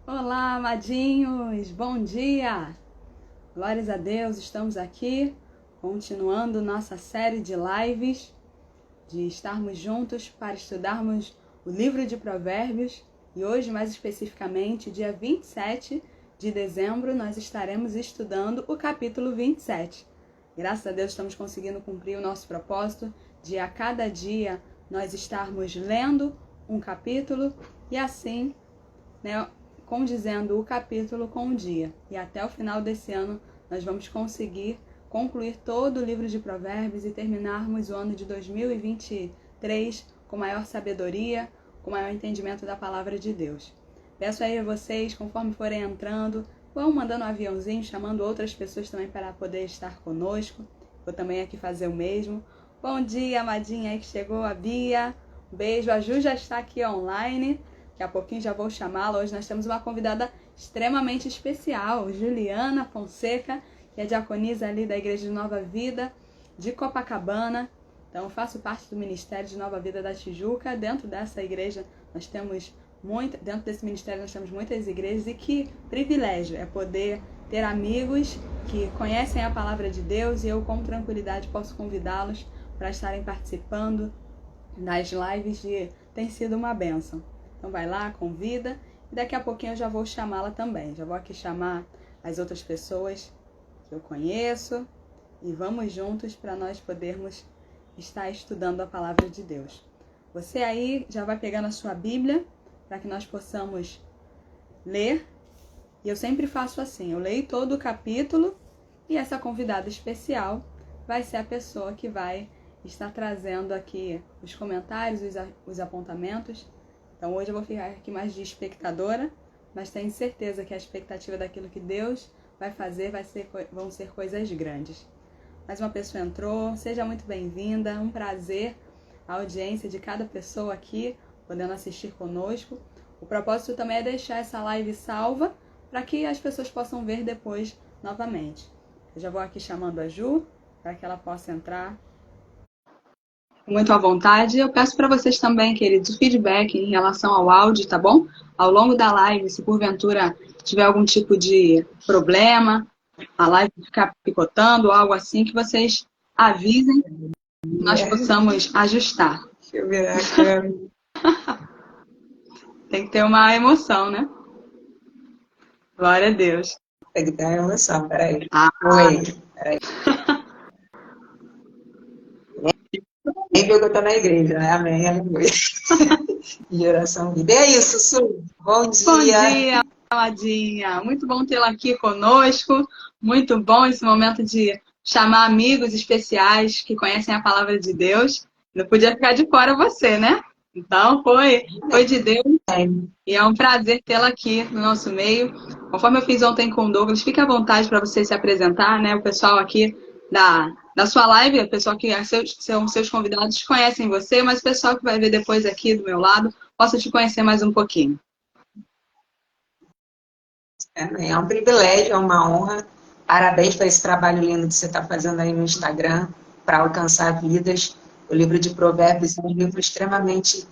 Olá, amadinhos! Bom dia! Glórias a Deus, estamos aqui continuando nossa série de lives, de estarmos juntos para estudarmos o livro de Provérbios e hoje, mais especificamente, dia 27 de dezembro, nós estaremos estudando o capítulo 27. Graças a Deus estamos conseguindo cumprir o nosso propósito de a cada dia nós estarmos lendo um capítulo e assim, condizendo o capítulo com o dia. E até o final desse ano nós vamos conseguir concluir todo o livro de Provérbios e terminarmos o ano de 2023 com maior sabedoria, com maior entendimento da palavra de Deus. Peço aí a vocês, conforme forem entrando, vão mandando um aviãozinho, chamando outras pessoas também para poder estar conosco. Vou também aqui fazer o mesmo. Bom dia, amadinha aí que chegou, a Bia. Um beijo, a Ju já está aqui online. Daqui a pouquinho já vou chamá-la. Hoje nós temos uma convidada extremamente especial, Juliana Fonseca, que é diaconisa ali da Igreja de Nova Vida, de Copacabana. Então, eu faço parte do Ministério de Nova Vida da Tijuca. Dentro dessa igreja, dentro desse ministério nós temos muitas igrejas e que privilégio é poder ter amigos que conhecem a palavra de Deus e eu com tranquilidade posso convidá-los para estarem participando das lives tem sido uma bênção. Então vai lá, convida e daqui a pouquinho eu já vou chamá-la também. Já vou aqui chamar as outras pessoas que eu conheço e vamos juntos para nós podermos estar estudando a palavra de Deus. Você aí já vai pegando a sua Bíblia para que nós possamos ler. E eu sempre faço assim, eu leio todo o capítulo e essa convidada especial vai ser a pessoa que vai estar trazendo aqui os comentários, os apontamentos. Então hoje eu vou ficar aqui mais de espectadora, mas tenho certeza que a expectativa daquilo que Deus vai fazer vão ser coisas grandes. Mais uma pessoa entrou, seja muito bem-vinda, um prazer a audiência de cada pessoa aqui, podendo assistir conosco. O propósito também é deixar essa live salva para que as pessoas possam ver depois novamente. Eu já vou aqui chamando a Ju, para que ela possa entrar muito à vontade. Eu peço para vocês também, queridos, o feedback em relação ao áudio, tá bom? Ao longo da live, se porventura tiver algum tipo de problema, a live ficar picotando ou algo assim, que vocês avisem, nós possamos ajustar. Deixa eu virar a câmera. Tem que ter uma emoção, né? Glória a Deus. Tem que ter uma emoção, peraí. Ah. Oi, peraí. Nem viu que eu tô na igreja, né? Amém, aleluia. Geração vida. E é isso, Su. Bom dia. Bom dia, amadinha. Muito bom tê-la aqui conosco. Muito bom esse momento de chamar amigos especiais que conhecem a palavra de Deus. Não podia ficar de fora você, né? Então, foi de Deus. E é um prazer tê-la aqui no nosso meio. Conforme eu fiz ontem com o Douglas, fique à vontade para você se apresentar, né? O pessoal aqui da sua live, o pessoal que são seus convidados, conhecem você, mas o pessoal que vai ver depois aqui do meu lado, possa te conhecer mais um pouquinho. É um privilégio, é uma honra. Parabéns por esse trabalho lindo que você está fazendo aí no Instagram para alcançar vidas. O livro de Provérbios é um livro extremamente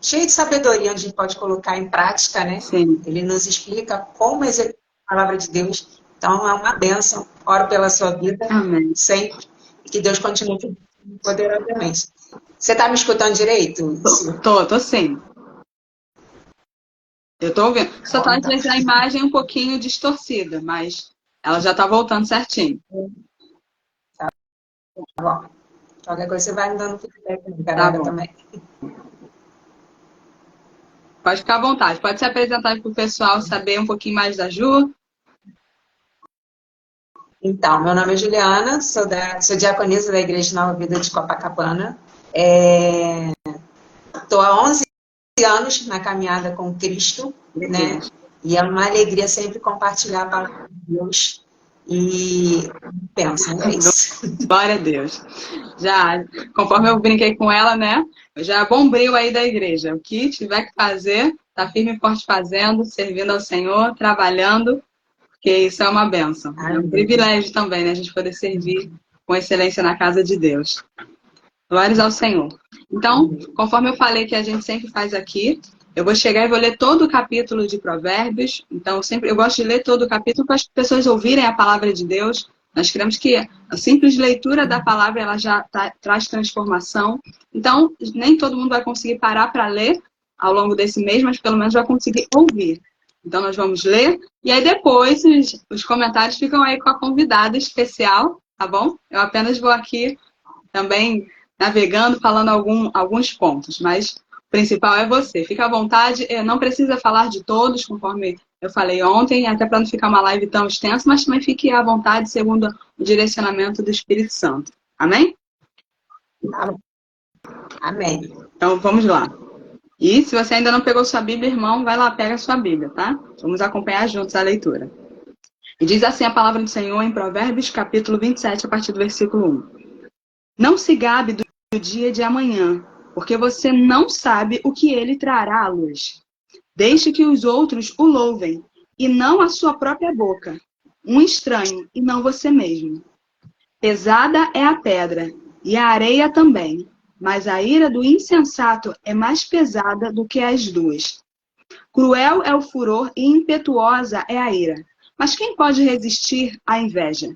cheio de sabedoria, onde a gente pode colocar em prática, né? Sim. Ele nos explica como executar a palavra de Deus. Então, é uma bênção. Oro pela sua vida. Amém. Sempre. E que Deus continue poderosamente. Você está me escutando direito? Tô sim. Eu tô ouvindo. Só tá, às vezes, a imagem um pouquinho distorcida, mas ela já tá voltando certinho. Tá bom. Qualquer coisa você vai me dando feedback também. Pode ficar à vontade. Pode se apresentar para o pessoal saber um pouquinho mais da Ju. Então, meu nome é Juliana, sou diaconisa da Igreja de Nova Vida de Copacabana. Estou há 11 anos na caminhada com Cristo, né? E é uma alegria sempre compartilhar a palavra de Deus. E pensa, é isso. Glória a Deus. Já, conforme eu brinquei com ela, né? Já bombril aí da igreja. O que tiver que fazer, tá firme e forte fazendo, servindo ao Senhor, trabalhando, porque isso é uma bênção. É um privilégio também, né? A gente poder servir com excelência na casa de Deus. Glórias ao Senhor. Então, conforme eu falei que a gente sempre faz aqui, Eu vou chegar e vou ler todo o capítulo de Provérbios. Então, sempre eu gosto de ler todo o capítulo para as pessoas ouvirem a palavra de Deus. Nós cremos que a simples leitura da palavra ela já traz transformação. Então, nem todo mundo vai conseguir parar para ler ao longo desse mês, mas pelo menos vai conseguir ouvir. Então, nós vamos ler. E aí, depois, os comentários ficam aí com a convidada especial, tá bom? Eu apenas vou aqui também navegando, falando alguns pontos, mas o principal é você. Fica à vontade, não precisa falar de todos, conforme eu falei ontem, até para não ficar uma live tão extensa, mas também fique à vontade segundo o direcionamento do Espírito Santo. Amém? Amém. Então, vamos lá. E se você ainda não pegou sua Bíblia, irmão, vai lá, pega a sua Bíblia, tá? Vamos acompanhar juntos a leitura. E diz assim a palavra do Senhor em Provérbios, capítulo 27, a partir do versículo 1. Não se gabe do dia de amanhã, porque você não sabe o que ele trará à luz. Deixe que os outros o louvem, e não a sua própria boca. Um estranho, e não você mesmo. Pesada é a pedra, e a areia também, mas a ira do insensato é mais pesada do que as duas. Cruel é o furor e impetuosa é a ira, mas quem pode resistir à inveja?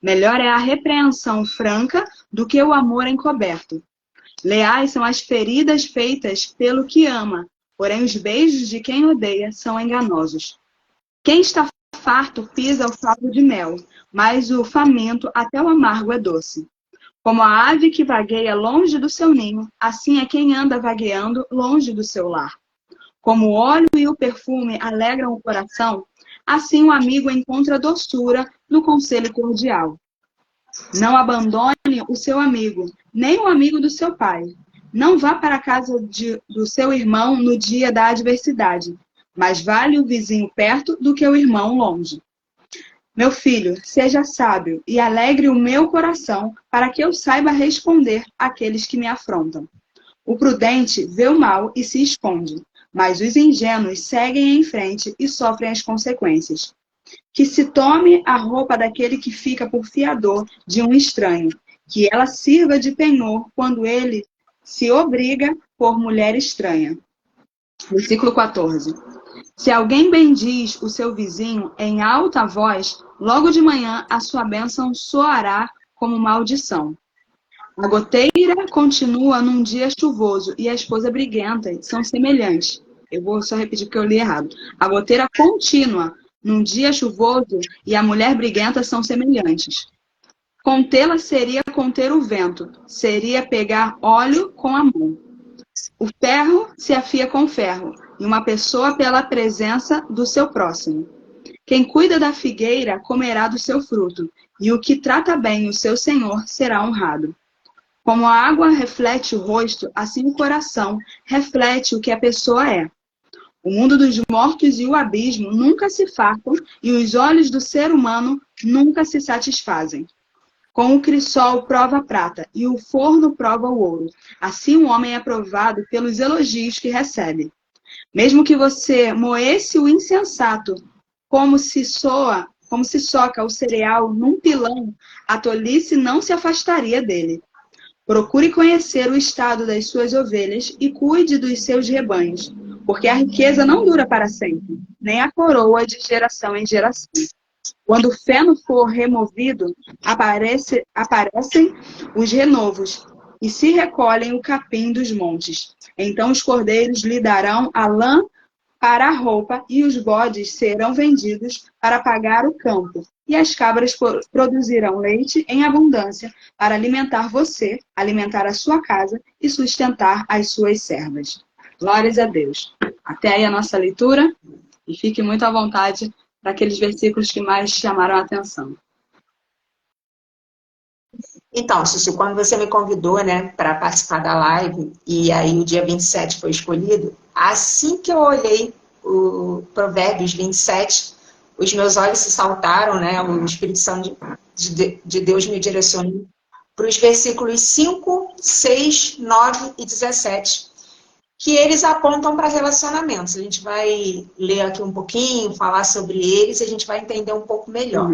Melhor é a repreensão franca do que o amor encoberto. Leais são as feridas feitas pelo que ama, porém os beijos de quem odeia são enganosos. Quem está farto pisa o favo de mel, mas o faminto até o amargo é doce. Como a ave que vagueia longe do seu ninho, assim é quem anda vagueando longe do seu lar. Como o óleo e o perfume alegram o coração, assim o amigo encontra doçura no conselho cordial. Não abandone o seu amigo, nem o amigo do seu pai. Não vá para a casa do seu irmão no dia da adversidade, mas vale o vizinho perto do que o irmão longe. Meu filho, seja sábio e alegre o meu coração, para que eu saiba responder àqueles que me afrontam. O prudente vê o mal e se esconde, mas os ingênuos seguem em frente e sofrem as consequências. Que se tome a roupa daquele que fica por fiador de um estranho, que ela sirva de penhor quando ele se obriga por mulher estranha. Versículo 14. Se alguém bendiz o seu vizinho em alta voz, logo de manhã a sua bênção soará como maldição. A goteira continua num dia chuvoso e a esposa briguenta são semelhantes. Eu vou só repetir porque eu li errado. A goteira contínua num dia chuvoso e a mulher briguenta são semelhantes. Contê-la seria conter o vento, seria pegar óleo com a mão. O ferro se afia com ferro, e uma pessoa pela presença do seu próximo. Quem cuida da figueira comerá do seu fruto, e o que trata bem o seu senhor será honrado. Como a água reflete o rosto, assim o coração reflete o que a pessoa é. O mundo dos mortos e o abismo nunca se fartam, e os olhos do ser humano nunca se satisfazem. Com o crisol prova a prata, e o forno prova o ouro. Assim o homem é provado pelos elogios que recebe. Mesmo que você moesse o insensato, como se soca o cereal num pilão, a tolice não se afastaria dele. Procure conhecer o estado das suas ovelhas e cuide dos seus rebanhos, porque a riqueza não dura para sempre, nem a coroa de geração em geração. Quando o feno for removido, aparecem os renovos, e se recolhem o capim dos montes. Então os cordeiros lhe darão a lã para a roupa, e os bodes serão vendidos para pagar o campo. E as cabras produzirão leite em abundância para alimentar você, alimentar a sua casa e sustentar as suas servas. Glórias a Deus. Até aí a nossa leitura, e fique muito à vontade para aqueles versículos que mais chamaram a atenção. Então, Sussu, quando você me convidou, né, para participar da live, e aí o dia 27 foi escolhido, assim que eu olhei o Provérbios 27, os meus olhos se saltaram, né, o Espírito Santo de Deus me direcionou para os versículos 5, 6, 9 e 17, que eles apontam para relacionamentos. A gente vai ler aqui um pouquinho, falar sobre eles, e a gente vai entender um pouco melhor.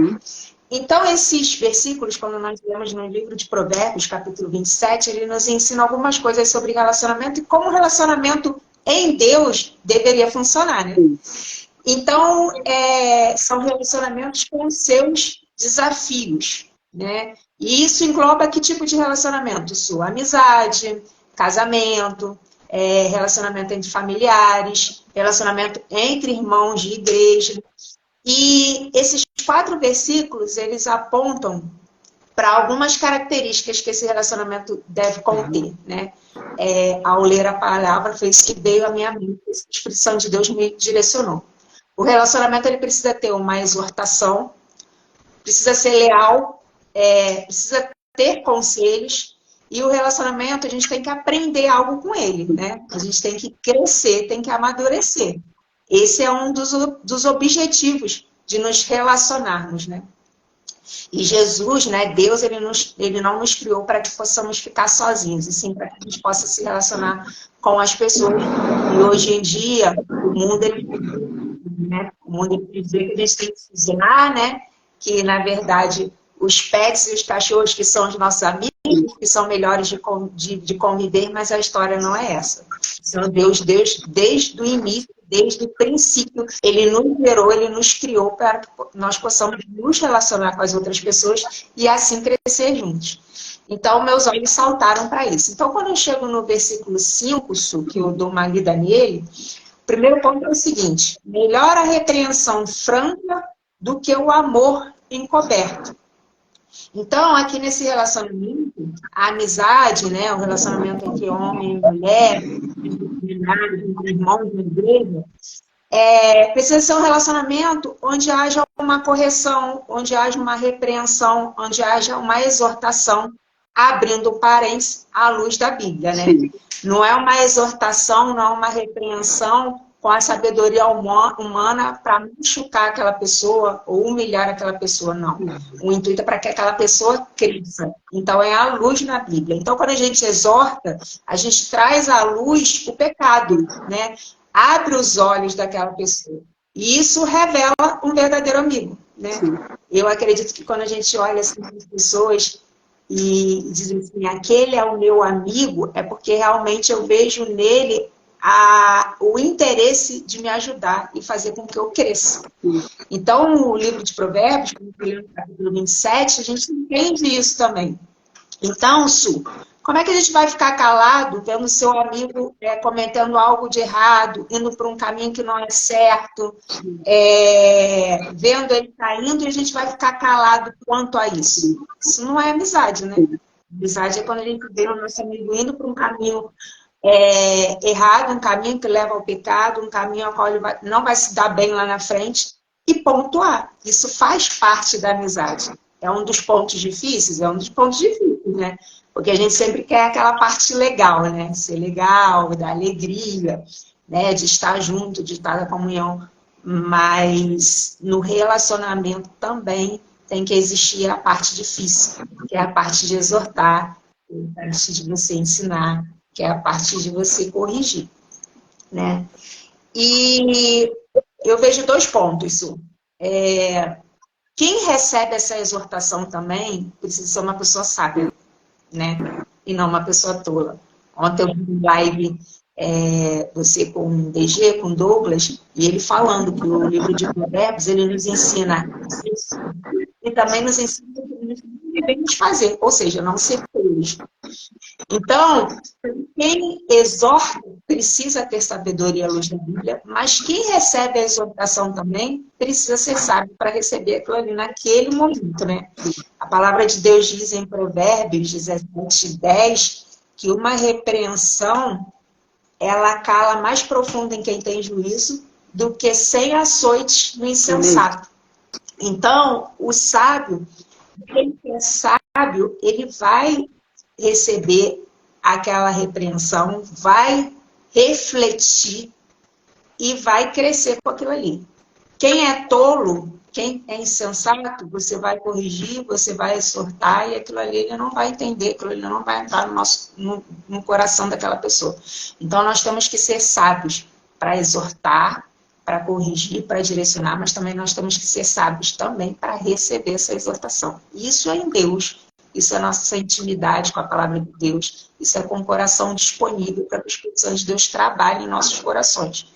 Então, esses versículos, quando nós lemos no livro de Provérbios, capítulo 27, ele nos ensina algumas coisas sobre relacionamento e como o relacionamento em Deus deveria funcionar, né? Então, são relacionamentos com seus desafios, né? E isso engloba que tipo de relacionamento? Sua amizade, casamento, relacionamento entre familiares, relacionamento entre irmãos de igreja. E esses 4 versículos, eles apontam para algumas características que esse relacionamento deve conter, né? Ao ler a palavra, foi isso que veio à minha mente, a Espírito Santo de Deus me direcionou. O relacionamento ele precisa ter uma exortação, precisa ser leal, precisa ter conselhos, e o relacionamento a gente tem que aprender algo com ele, né? A gente tem que crescer, tem que amadurecer. Esse é um dos objetivos de nos relacionarmos, né? E Jesus, né, Deus, ele não nos criou para que possamos ficar sozinhos, e sim para que a gente possa se relacionar com as pessoas. E hoje em dia, o mundo, ele diz que a gente tem que usar, né, que na verdade os pets e os cachorros que são os nossos amigos, que são melhores de conviver, mas a história não é essa. Então, Deus, desde o início, desde o princípio, ele nos gerou, ele nos criou para que nós possamos nos relacionar com as outras pessoas e assim crescer juntos. Então, meus olhos saltaram para isso. Então, quando eu chego no versículo 5, que eu dou uma lida nele, o primeiro ponto é o seguinte: melhor a repreensão franca do que o amor encoberto. Então, aqui nesse relacionamento, a amizade, né, o relacionamento entre homem e mulher, entre irmãos na igreja, precisa ser um relacionamento onde haja uma correção, onde haja uma repreensão, onde haja uma exortação, abrindo parênteses à luz da Bíblia, né? Não é uma exortação, não é uma repreensão com a sabedoria humana para machucar aquela pessoa ou humilhar aquela pessoa, não. O intuito é para que aquela pessoa cresça. Então, é a luz na Bíblia. Então, quando a gente exorta, a gente traz à luz o pecado, né? Abre os olhos daquela pessoa. E isso revela um verdadeiro amigo, né? Eu acredito que quando a gente olha assim, as pessoas e diz assim, aquele é o meu amigo, é porque realmente eu vejo nele o interesse de me ajudar e fazer com que eu cresça. Então, no livro de Provérbios, no capítulo 27, a gente entende isso também. Então, Su, como é que a gente vai ficar calado vendo seu amigo cometendo algo de errado, indo por um caminho que não é certo, vendo ele caindo e a gente vai ficar calado quanto a isso? Isso não é amizade, né? Amizade é quando a gente vê o nosso amigo indo por um caminho errado, um caminho que leva ao pecado, um caminho ao qual ele não vai se dar bem lá na frente, e pontuar. Isso faz parte da amizade. É um dos pontos difíceis? É um dos pontos difíceis, né? Porque a gente sempre quer aquela parte legal, né? Ser legal, dar alegria, né? De estar junto, de estar na comunhão. Mas no relacionamento também tem que existir a parte difícil, que é a parte de exortar, que é a parte de você ensinar, que é a parte de você corrigir, né? E eu vejo 2 pontos, Su. Quem recebe essa exortação também precisa ser uma pessoa sábia, né? E não uma pessoa tola. Ontem eu vi live você com o DG, com o Douglas, e ele falando que o livro de Provérbios, ele nos ensina isso, e também nos ensina o que nós devemos fazer, ou seja, não ser tolos. Então, quem exorta precisa ter sabedoria à luz da Bíblia, mas quem recebe a exortação também precisa ser sábio para receber aquilo ali naquele momento, né? A palavra de Deus diz em Provérbios 17:10 que uma repreensão ela cala mais profundo em quem tem juízo do que 100 açoites no insensato. Então, o sábio, quem é sábio, ele vai receber aquela repreensão, vai refletir e vai crescer com aquilo ali. Quem é tolo, quem é insensato, você vai corrigir, você vai exortar e aquilo ali ele não vai entender, aquilo ali não vai entrar no coração daquela pessoa. Então nós temos que ser sábios para exortar, para corrigir, para direcionar, mas também nós temos que ser sábios também para receber essa exortação. Isso é em Deus. isso é nossa intimidade com a palavra de Deus, isso é com o coração disponível para que o Espírito Santo de Deus trabalhe em nossos corações.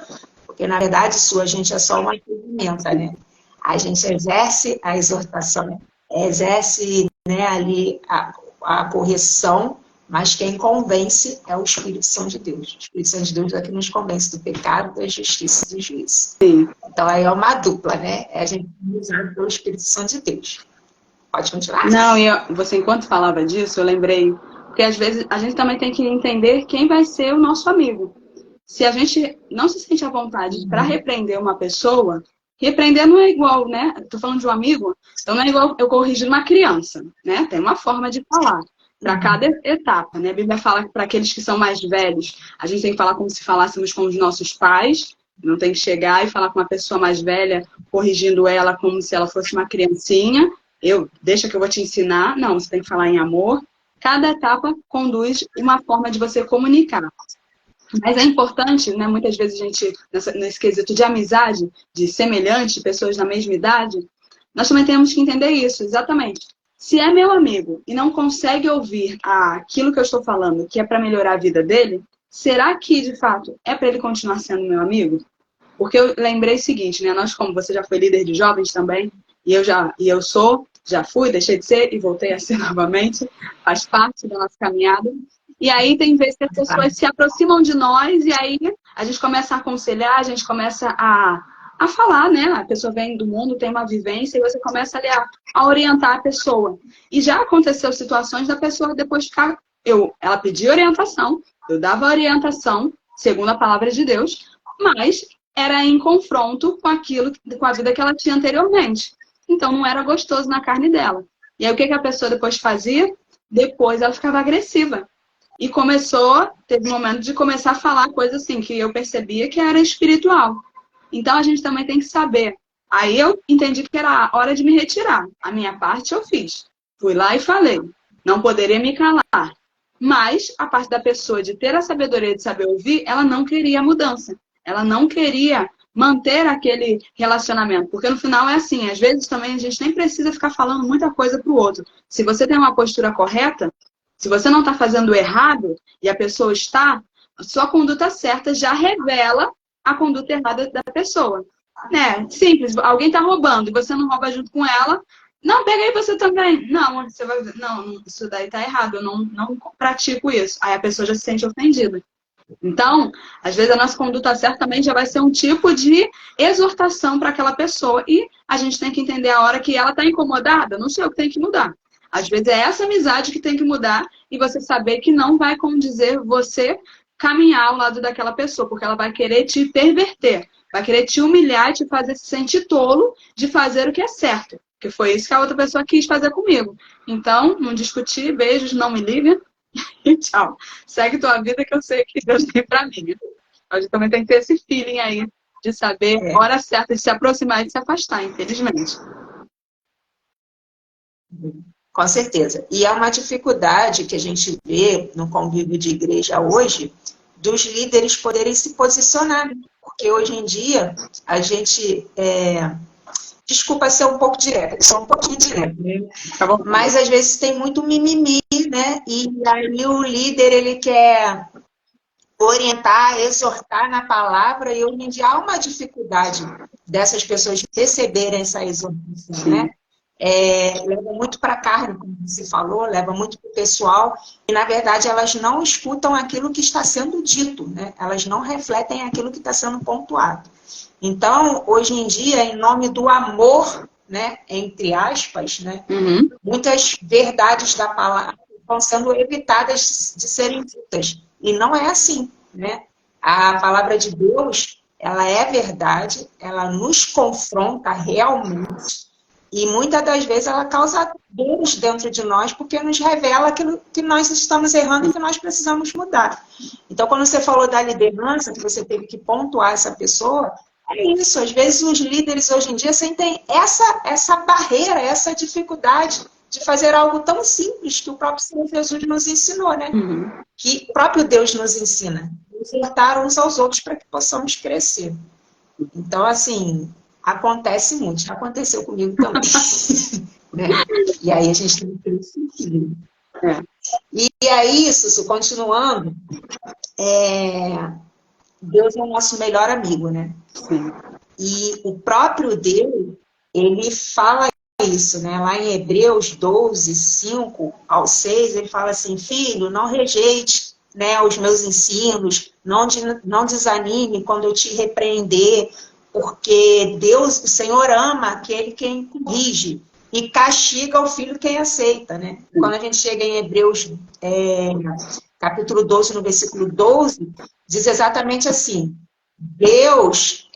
Porque, na verdade, isso a gente é só uma ferramenta, né? A gente exerce a exortação, exerce, né, ali a correção, mas quem convence é o Espírito Santo de Deus. O Espírito Santo de Deus é que nos convence do pecado, da justiça e do juízo. Sim. Então, aí é uma dupla, né? É a gente usado pelo Espírito Santo de Deus. Pode continuar? Não, você enquanto falava disso, eu lembrei, porque às vezes a gente também tem que entender quem vai ser o nosso amigo. Se a gente não se sente à vontade para repreender uma pessoa, repreender não é igual, né? Estou falando de um amigo, então não é igual eu corrigir uma criança, né? Tem uma forma de falar para cada etapa, né? A Bíblia fala que para aqueles que são mais velhos, a gente tem que falar como se falássemos com os nossos pais, não tem que chegar e falar com uma pessoa mais velha, corrigindo ela como se ela fosse uma criancinha. Deixa que eu vou te ensinar. Não, você tem que falar em amor. Cada etapa conduz uma forma de você comunicar. Mas é importante, né? Muitas vezes a gente, nesse quesito de amizade, de semelhante, pessoas da mesma idade, nós também temos que entender isso, exatamente. Se é meu amigo e não consegue ouvir aquilo que eu estou falando, que é para melhorar a vida dele, será que, de fato, é para ele continuar sendo meu amigo? Porque eu lembrei o seguinte, né? Nós, como você já foi líder de jovens também, já fui, deixei de ser e voltei a ser novamente, faz parte da nossa caminhada. E aí tem vezes que as pessoas se aproximam de nós e aí a gente começa a aconselhar, a gente começa a falar, né? A pessoa vem do mundo, tem uma vivência e você começa ali a orientar a pessoa. E já aconteceu situações da pessoa depois ficar... Ela pedia orientação, eu dava orientação, segundo a palavra de Deus, mas era em confronto com a vida que ela tinha anteriormente. Então não era gostoso na carne dela. E aí o que a pessoa depois fazia? Depois ela ficava agressiva. E teve um momento de começar a falar coisas assim, que eu percebia que era espiritual. Então a gente também tem que saber. Aí eu entendi que era a hora de me retirar. A minha parte eu fiz. Fui lá e falei. Não poderia me calar. Mas a parte da pessoa de ter a sabedoria de saber ouvir, ela não queria mudança. Ela não queria manter aquele relacionamento. Porque no final é assim, às vezes também a gente nem precisa ficar falando muita coisa para o outro. Se você tem uma postura correta, se você não está fazendo errado e a pessoa está, a sua conduta certa já revela a conduta errada da pessoa. Né? Simples, alguém está roubando e você não rouba junto com ela. Não, pega aí você também. Não, você vai ver. Não, isso daí está errado, eu não pratico isso. Aí a pessoa já se sente ofendida. Então, às vezes a nossa conduta certa também já vai ser um tipo de exortação para aquela pessoa. E a gente tem que entender a hora que ela está incomodada, não sei o que tem que mudar. Às vezes é essa amizade que tem que mudar e você saber que não vai condizer você caminhar ao lado daquela pessoa, porque ela vai querer te perverter, vai querer te humilhar e te fazer se sentir tolo de fazer o que é certo. Que foi isso que a outra pessoa quis fazer comigo. Então, não discutir, beijos, não me liga e tchau. Segue tua vida que eu sei que Deus tem pra mim. A gente também tem que ter esse feeling aí de saber a hora certa de se aproximar e de se afastar, infelizmente. Com certeza. E é uma dificuldade que a gente vê no convívio de igreja hoje, dos líderes poderem se posicionar. Porque hoje em dia, a gente... Desculpa ser um pouco direta, sou um pouquinho direta, né? Mas às vezes tem muito mimimi, né? E aí o líder, ele quer orientar, exortar na palavra, e hoje em dia há uma dificuldade dessas pessoas receberem essa exortação, né? Leva muito para a carne, como você falou, leva muito para o pessoal, e na verdade elas não escutam aquilo que está sendo dito, né? Elas não refletem aquilo que está sendo pontuado. Então, hoje em dia, em nome do amor, né, entre aspas, né, muitas verdades da palavra estão sendo evitadas de serem ditas. E não é assim, né? A palavra de Deus, ela é verdade, ela nos confronta realmente. E muitas das vezes ela causa dores dentro de nós, porque nos revela aquilo que nós estamos errando e que nós precisamos mudar. Então, quando você falou da liderança, que você teve que pontuar essa pessoa, é isso. Às vezes os líderes hoje em dia sentem essa barreira, essa dificuldade de fazer algo tão simples que o próprio Senhor Jesus nos ensinou, né? Que o próprio Deus nos ensina. Exortar uns aos outros para que possamos crescer. Então, assim... Acontece muito, já aconteceu comigo também. né? E aí a gente tem que seguir. É. E aí, Sussu, continuando, Deus é o nosso melhor amigo, né? Sim. E o próprio Deus, ele fala isso, né? Lá em Hebreus 12, 5 ao 6, ele fala assim: filho, não rejeite, né, os meus ensinos, não desanime quando eu te repreender, porque Deus, o Senhor ama aquele quem corrige e castiga o filho quem aceita, né? Quando a gente chega em Hebreus capítulo 12, no versículo 12, diz exatamente assim: Deus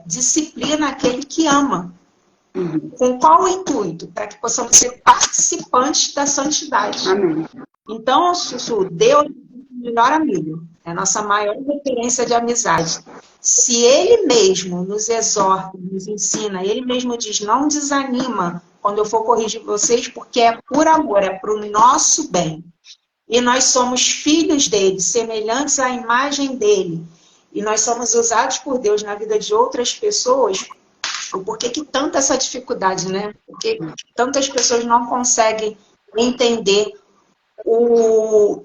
disciplina aquele que ama. Uhum. Com qual intuito? Para que possamos ser participantes da santidade. Amém. Então, Sussu, Deus é o melhor amigo, é a nossa maior referência de amizade. Se Ele mesmo nos exorta, nos ensina, Ele mesmo diz: não desanima quando eu for corrigir vocês, porque é por amor, é para o nosso bem. E nós somos filhos dele, semelhantes à imagem dele. E nós somos usados por Deus na vida de outras pessoas. Por que tanta essa dificuldade, né? Porque tantas pessoas não conseguem entender o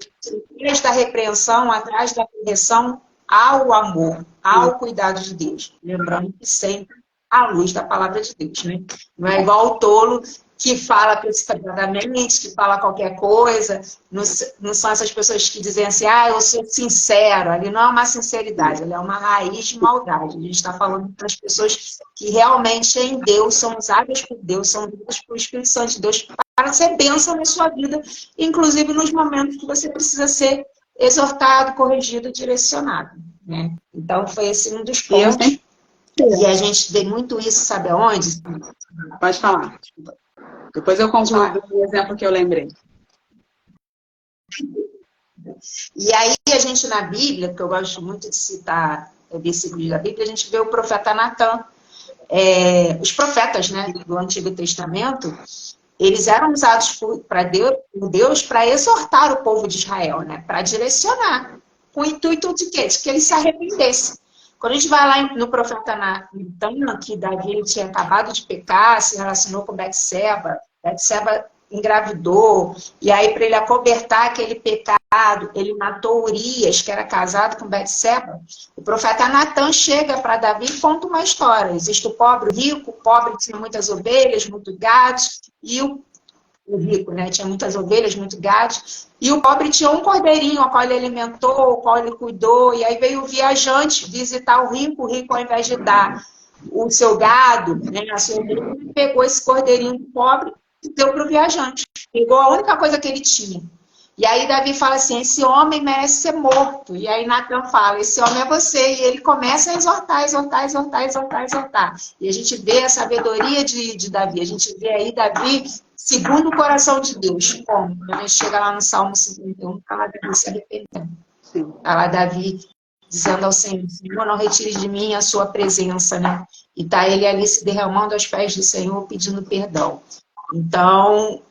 atrás da repreensão, atrás da correção, ao amor, ao cuidado de Deus. Lembrando que sempre à luz da palavra de Deus, né? Não é igual o tolo que fala precipitadamente, que fala qualquer coisa. Não são essas pessoas que dizem assim: eu sou sincero. Ali não é uma sinceridade, ali é uma raiz de maldade. A gente está falando das pessoas que realmente em Deus são usadas por Deus, são usadas pelo Espírito Santo de Deus para ser bênção na sua vida, inclusive nos momentos que você precisa ser exortado, corrigido, direcionado, né? Então, foi esse um dos pontos. E a gente vê muito isso, sabe aonde? Pode falar. Depois eu concluo o exemplo que eu lembrei. E aí a gente na Bíblia, porque eu gosto muito de citar versículos da Bíblia, a gente vê o profeta Natan. Os profetas, né, do Antigo Testamento, eles eram usados por Deus para exortar o povo de Israel, né, para direcionar, com o intuito de quê? De que eles se arrependessem. Quando a gente vai lá no profeta Natan, que Davi tinha acabado de pecar, se relacionou com Betseba engravidou, e aí para ele acobertar aquele pecado, ele matou Urias, que era casado com Betseba. O profeta Natan chega para Davi e conta uma história. Existe o pobre, o rico, o pobre tinha muitas ovelhas, muito gados, e o rico, né, tinha muitas ovelhas, muito gados, e o pobre tinha um cordeirinho, ao qual ele alimentou, ao qual ele cuidou, e aí veio o viajante visitar o rico ao invés de dar o seu gado, né, a sua ovelha, ele pegou esse cordeirinho do pobre e deu para o viajante. Pegou a única coisa que ele tinha. E aí Davi fala assim: esse homem merece ser morto. E aí Natan fala: esse homem é você. E ele começa a exortar. E a gente vê a sabedoria de Davi. A gente vê aí Davi segundo o coração de Deus. Como? Quando a gente chega lá no Salmo 51, está lá Davi se arrependendo. Está lá Davi dizendo ao Senhor: Senhor, não retire de mim a sua presença, né? E está ele ali se derramando aos pés do Senhor, pedindo perdão. Então,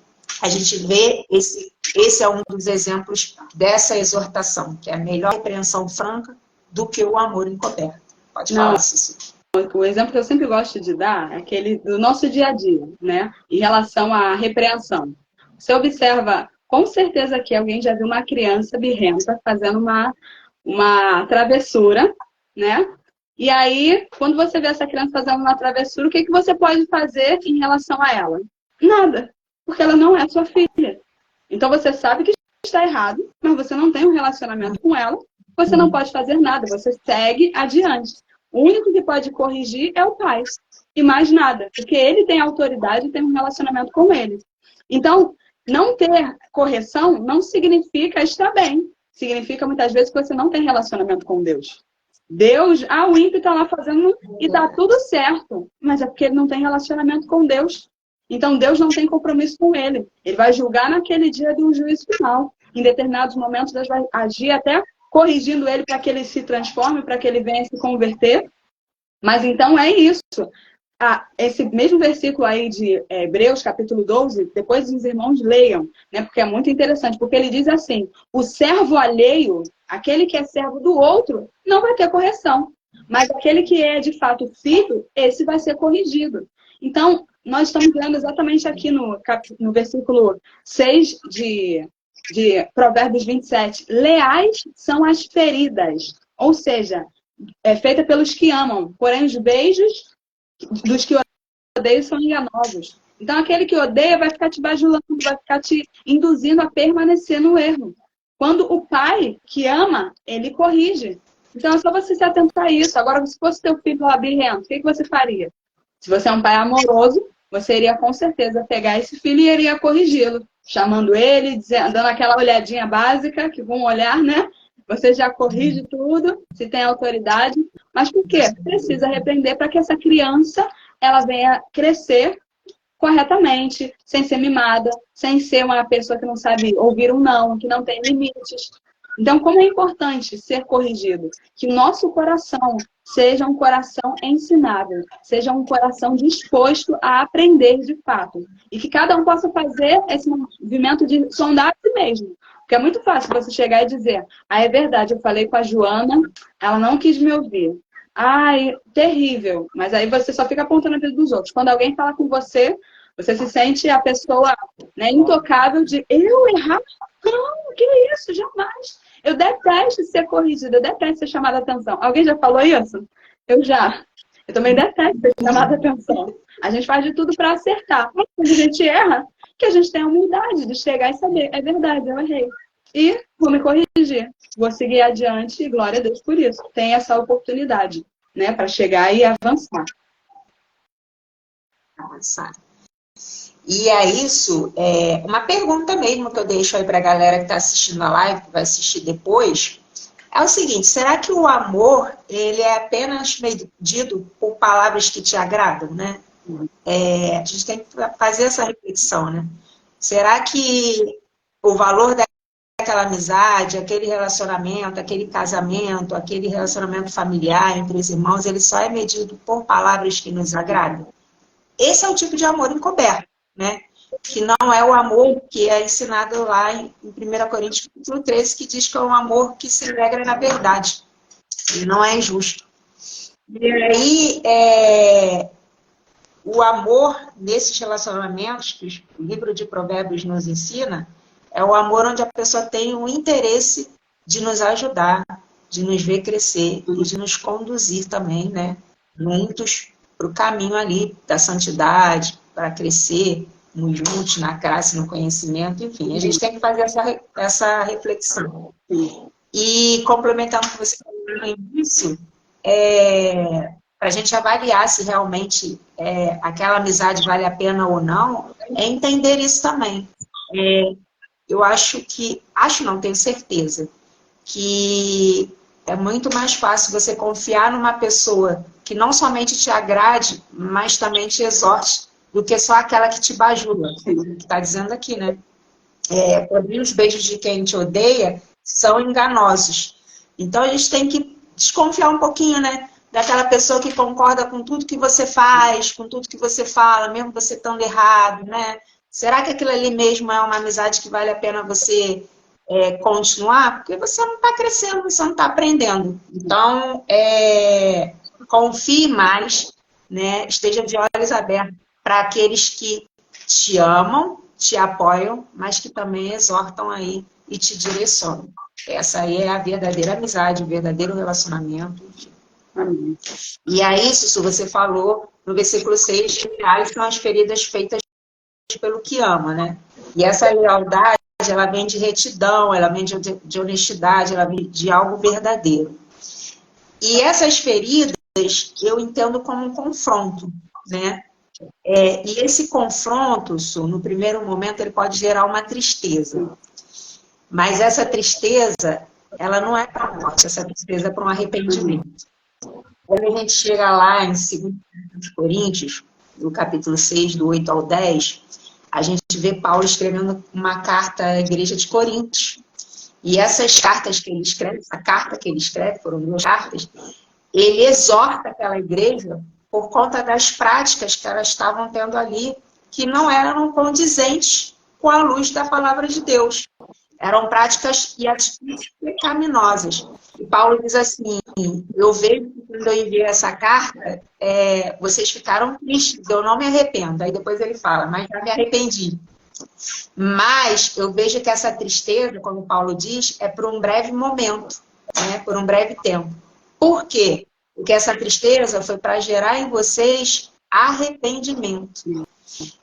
a gente vê, esse é um dos exemplos dessa exortação, que é a melhor repreensão franca do que o amor encoberto. Pode falar, Cícero. O exemplo que eu sempre gosto de dar é aquele do nosso dia a dia, né? Em relação à repreensão. Você observa, com certeza que alguém já viu uma criança birrenta fazendo uma travessura, né? E aí, quando você vê essa criança fazendo uma travessura, o que você pode fazer em relação a ela? Nada, porque ela não é sua filha. Então você sabe que está errado, mas você não tem um relacionamento com ela, você não pode fazer nada, você segue adiante. O único que pode corrigir é o pai, e mais nada, porque ele tem autoridade e tem um relacionamento com ele. Então, não ter correção não significa estar bem. Significa muitas vezes que você não tem relacionamento com Deus. Deus, o ímpio está lá fazendo e está tudo certo, mas é porque ele não tem relacionamento com Deus. Então, Deus não tem compromisso com ele. Ele vai julgar naquele dia do juízo final. Em determinados momentos, Deus vai agir até corrigindo ele para que ele se transforme, para que ele venha se converter. Mas então é isso. Esse mesmo versículo aí de Hebreus, capítulo 12, depois os irmãos leiam, né? Porque é muito interessante, porque ele diz assim: o servo alheio, aquele que é servo do outro, não vai ter correção. Mas aquele que é de fato filho, esse vai ser corrigido. Então, nós estamos lendo exatamente aqui no versículo 6 de Provérbios 27. Leais são as feridas, ou seja, é feita pelos que amam, porém os beijos dos que odeiam são enganosos. Então, aquele que odeia vai ficar te bajulando, vai ficar te induzindo a permanecer no erro. Quando o pai que ama, ele corrige. Então, é só você se atentar a isso. Agora, se fosse teu filho labirrento, o que você faria? Se você é um pai amoroso, você iria com certeza pegar esse filho e iria corrigi-lo, chamando ele, dando aquela olhadinha básica, que vão olhar, né? Você já corrige tudo, se tem autoridade. Mas por quê? Precisa repreender para que essa criança ela venha crescer corretamente, sem ser mimada, sem ser uma pessoa que não sabe ouvir um não, que não tem limites. Então, como é importante ser corrigido? Que nosso coração seja um coração ensinável, seja um coração disposto a aprender de fato. E que cada um possa fazer esse movimento de sondar a si mesmo. Porque é muito fácil você chegar e dizer, é verdade, eu falei com a Joana, ela não quis me ouvir. Ai, terrível. Mas aí você só fica apontando a vida dos outros. Quando alguém fala com você, você se sente a pessoa, né, intocável de eu errar? Não, que isso, jamais. Eu detesto ser corrigida, eu detesto ser chamada a atenção. Alguém já falou isso? Eu já. Eu também detesto ser chamada a atenção. A gente faz de tudo para acertar. Mas quando a gente erra, que a gente tem a humildade de chegar e saber, é verdade, eu errei. E vou me corrigir. Vou seguir adiante e glória a Deus por isso. Tem essa oportunidade, né, para chegar e avançar. Avançar. E é isso, uma pergunta mesmo que eu deixo aí para a galera que está assistindo a live, que vai assistir depois, é o seguinte, será que o amor, ele é apenas medido por palavras que te agradam, né? A gente tem que fazer essa reflexão, né? Será que o valor daquela amizade, aquele relacionamento, aquele casamento, aquele relacionamento familiar entre os irmãos, ele só é medido por palavras que nos agradam? Esse é o tipo de amor encoberto, né? Que não é o amor que é ensinado lá em 1 Coríntios 13, que diz que é um amor que se alegra na verdade. E não é injusto. E aí, o amor nesses relacionamentos, que o livro de Provérbios nos ensina, é o amor onde a pessoa tem o interesse de nos ajudar, de nos ver crescer e de nos conduzir também, né? Juntos para o caminho ali da santidade, para crescer juntos na graça, no conhecimento, enfim. A gente tem que fazer essa reflexão. E complementando o que você falou no início, para a gente avaliar se realmente aquela amizade vale a pena ou não, é entender isso também. Eu não, tenho certeza, que é muito mais fácil você confiar numa pessoa que não somente te agrade, mas também te exorte, do que só aquela que te bajula, que está dizendo aqui, né? Porém, os beijos de quem te odeia são enganosos. Então, a gente tem que desconfiar um pouquinho, né? Daquela pessoa que concorda com tudo que você faz, com tudo que você fala, mesmo você estando errado, né? Será que aquilo ali mesmo é uma amizade que vale a pena você continuar? Porque você não está crescendo, você não está aprendendo. Então, confie mais, né? Esteja de olhos abertos para aqueles que te amam, te apoiam, mas que também exortam aí e te direcionam. Essa aí é a verdadeira amizade, o verdadeiro relacionamento. Amém. E aí, Sussu, você falou no versículo 6 que reais são as feridas feitas pelo que ama, né? E essa lealdade, ela vem de retidão, ela vem de honestidade, ela vem de algo verdadeiro. E essas feridas eu entendo como um confronto, né? E esse confronto, no primeiro momento, ele pode gerar uma tristeza. Mas essa tristeza, ela não é para a morte, essa tristeza é para um arrependimento. Quando a gente chega lá em 2 Coríntios, no capítulo 6, do 8 ao 10, a gente vê Paulo escrevendo uma carta à igreja de Coríntios. E essas cartas que ele escreve, essa carta que ele escreve, foram 2 cartas, ele exorta aquela igreja por conta das práticas que elas estavam tendo ali, que não eram condizentes com a luz da palavra de Deus. Eram práticas e atitudes pecaminosas. E Paulo diz assim, eu vejo que quando eu enviei essa carta, vocês ficaram tristes, eu não me arrependo. Aí depois ele fala, mas já me arrependi. Mas eu vejo que essa tristeza, como Paulo diz, é por um breve momento, né? Por um breve tempo. Por quê? Porque essa tristeza foi para gerar em vocês arrependimento.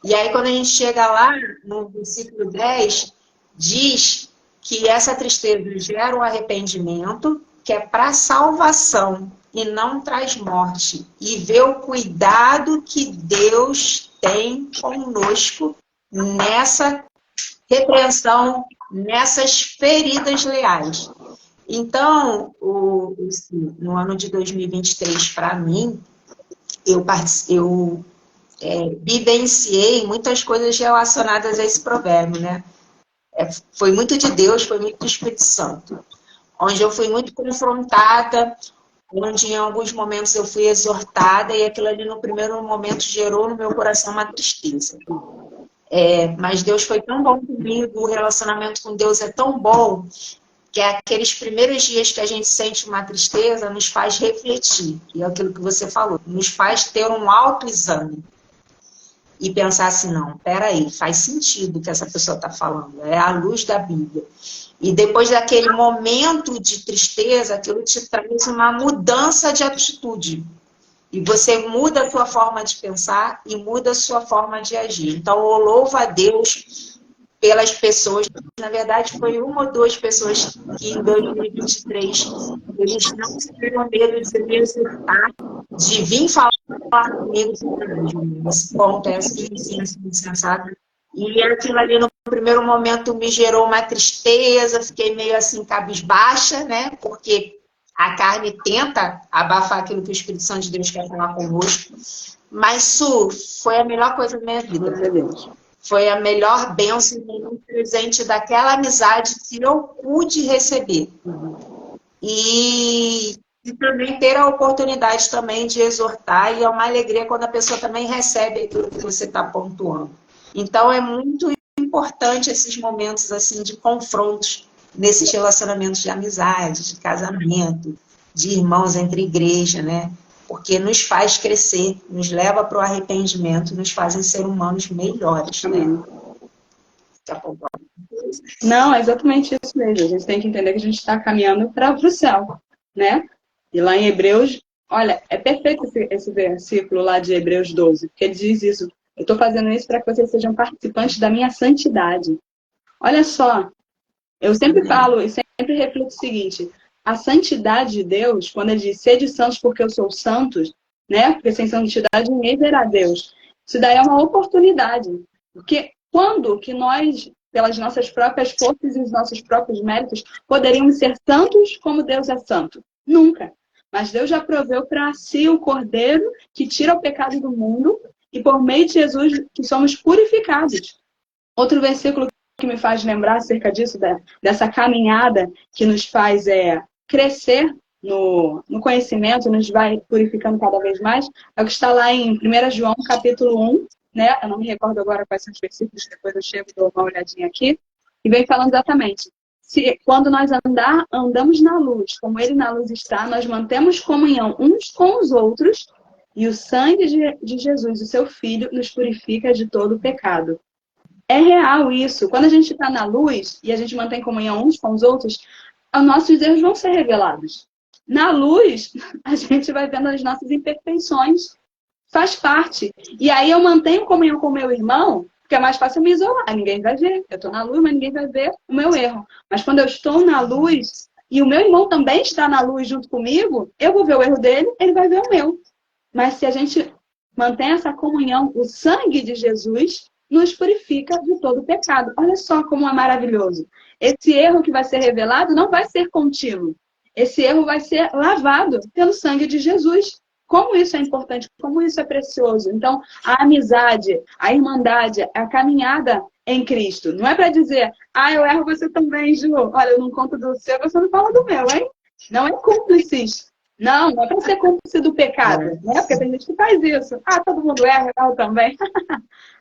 E aí, quando a gente chega lá, no versículo 10, diz que essa tristeza gera um arrependimento, que é para salvação e não traz morte. E vê o cuidado que Deus tem conosco nessa repreensão, nessas feridas leais. Então, no ano de 2023, para mim, eu vivenciei muitas coisas relacionadas a esse provérbio, né? Foi muito de Deus, foi muito do Espírito Santo. Onde eu fui muito confrontada, onde em alguns momentos eu fui exortada, e aquilo ali no primeiro momento gerou no meu coração uma tristeza. Mas Deus foi tão bom comigo, o relacionamento com Deus é tão bom, que aqueles primeiros dias que a gente sente uma tristeza nos faz refletir, e é aquilo que você falou, nos faz ter um autoexame e pensar assim, não, peraí, faz sentido o que essa pessoa está falando, é a luz da Bíblia. E depois daquele momento de tristeza, aquilo te traz uma mudança de atitude. E você muda a sua forma de pensar e muda a sua forma de agir. Então, eu louvo a Deus pelas pessoas. Na verdade, foi uma ou duas pessoas que em 2023 eles não tiveram medo de me exortar, de vir falar comigo. Esse ponto é assim, sensato. E aquilo ali no primeiro momento me gerou uma tristeza, fiquei meio assim cabisbaixa, né? Porque a carne tenta abafar aquilo que o Espírito Santo de Deus quer falar conosco. Mas, Su, foi a melhor coisa da minha vida. Foi a melhor bênção e um presente daquela amizade que eu pude receber. E também ter a oportunidade também de exortar, e é uma alegria quando a pessoa também recebe aquilo que você está pontuando. Então, é muito importante esses momentos assim de confrontos nesses relacionamentos de amizade, de casamento, de irmãos entre igreja, né? Porque nos faz crescer, nos leva para o arrependimento, nos fazem ser humanos melhores, né? Não, é exatamente isso mesmo. A gente tem que entender que a gente está caminhando para o céu, né? E lá em Hebreus, olha, é perfeito esse versículo lá de Hebreus 12, porque ele diz isso. Eu estou fazendo isso para que vocês sejam participantes da minha santidade. Olha só, eu sempre falo e sempre reflito o seguinte: a santidade de Deus, quando ele diz sede santos porque eu sou santos, né? Porque sem santidade ninguém verá Deus. Isso daí é uma oportunidade. Porque quando que nós, pelas nossas próprias forças e os nossos próprios méritos, poderíamos ser santos como Deus é santo? Nunca. Mas Deus já proveu para si o Cordeiro que tira o pecado do mundo, e por meio de Jesus que somos purificados. Outro versículo que me faz lembrar acerca disso, dessa caminhada que nos faz crescer no conhecimento, nos vai purificando cada vez mais, é o que está lá em 1 João, capítulo 1, né? Eu não me recordo agora quais são os versículos, depois eu chego e dou uma olhadinha aqui, e vem falando exatamente. Quando nós andamos na luz, como Ele na luz está, nós mantemos comunhão uns com os outros, e o sangue de Jesus, o seu Filho, nos purifica de todo o pecado. É real isso. Quando a gente está na luz e a gente mantém comunhão uns com os outros, os nossos erros vão ser revelados. Na luz, a gente vai vendo as nossas imperfeições. Faz parte. E aí eu mantenho comunhão com o meu irmão, porque é mais fácil me isolar. Ninguém vai ver. Eu estou na luz, mas ninguém vai ver o meu erro. Mas quando eu estou na luz e o meu irmão também está na luz junto comigo, eu vou ver o erro dele, ele vai ver o meu. Mas se a gente mantém essa comunhão, o sangue de Jesus nos purifica de todo o pecado. Olha só como é maravilhoso. Esse erro que vai ser revelado não vai ser contínuo. Esse erro vai ser lavado pelo sangue de Jesus. Como isso é importante, como isso é precioso. Então, a amizade, a irmandade, a caminhada em Cristo. Não é para dizer, eu erro, você também, Ju. Olha, eu não conto do seu, você não fala do meu, hein? Não é cúmplices. Não é para ser cúmplice do pecado, né? Porque tem gente que faz isso. Ah, todo mundo erra, eu também.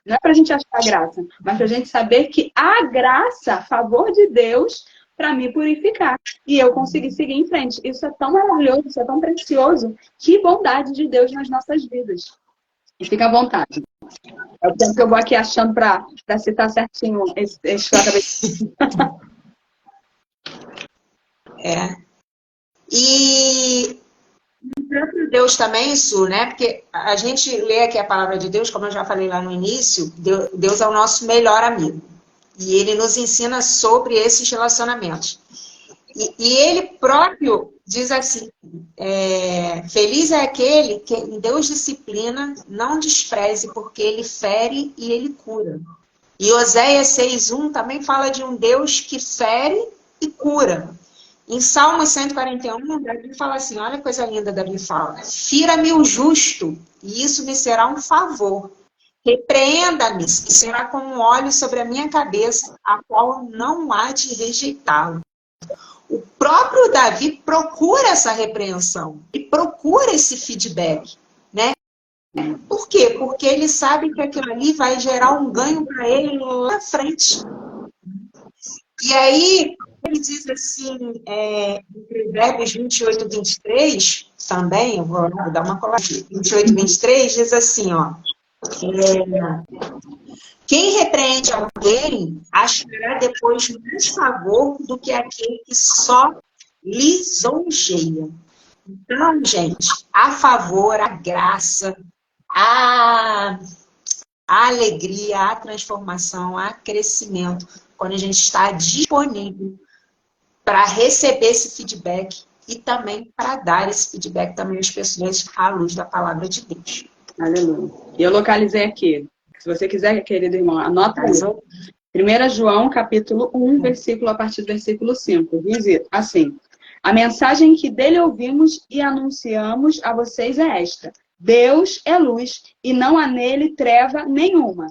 Não é para a gente achar graça, mas para a gente saber que há graça, a favor de Deus, para me purificar. E eu conseguir seguir em frente. Isso é tão maravilhoso, isso é tão precioso. Que bondade de Deus nas nossas vidas. E fica à vontade. É o tempo que eu vou aqui achando para citar certinho esse que eu acabei de... E Deus também, isso, né? Porque a gente lê aqui a palavra de Deus, como eu já falei lá no início, Deus é o nosso melhor amigo. E ele nos ensina sobre esses relacionamentos. E ele próprio diz assim, feliz é aquele que Deus disciplina, não despreze, porque ele fere e ele cura. E Oséias 6:1 também fala de um Deus que fere e cura. Em Salmo 141, Davi fala assim, olha que coisa linda, Davi fala, fira-me o justo, e isso me será um favor. Repreenda-me, e será como um óleo sobre a minha cabeça, a qual não há de rejeitá-lo. O próprio Davi procura essa repreensão, e procura esse feedback, né? Por quê? Porque ele sabe que aquilo ali vai gerar um ganho para ele lá na frente. E aí, ele diz assim, em Provérbios 28:23, também, eu vou dar uma coladinha, 28:23, diz assim, ó, quem repreende alguém achará depois mais favor do que aquele que só lisonjeia. Então, gente, a favor, a graça, a alegria, a transformação, a crescimento, quando a gente está disponível para receber esse feedback e também para dar esse feedback também às pessoas à luz da palavra de Deus. Aleluia. E eu localizei aqui. Se você quiser, querido irmão, anota aí. 1 João, capítulo 1, versículo, a partir do versículo 5. Diz assim, a mensagem que dele ouvimos e anunciamos a vocês é esta. Deus é luz e não há nele treva nenhuma.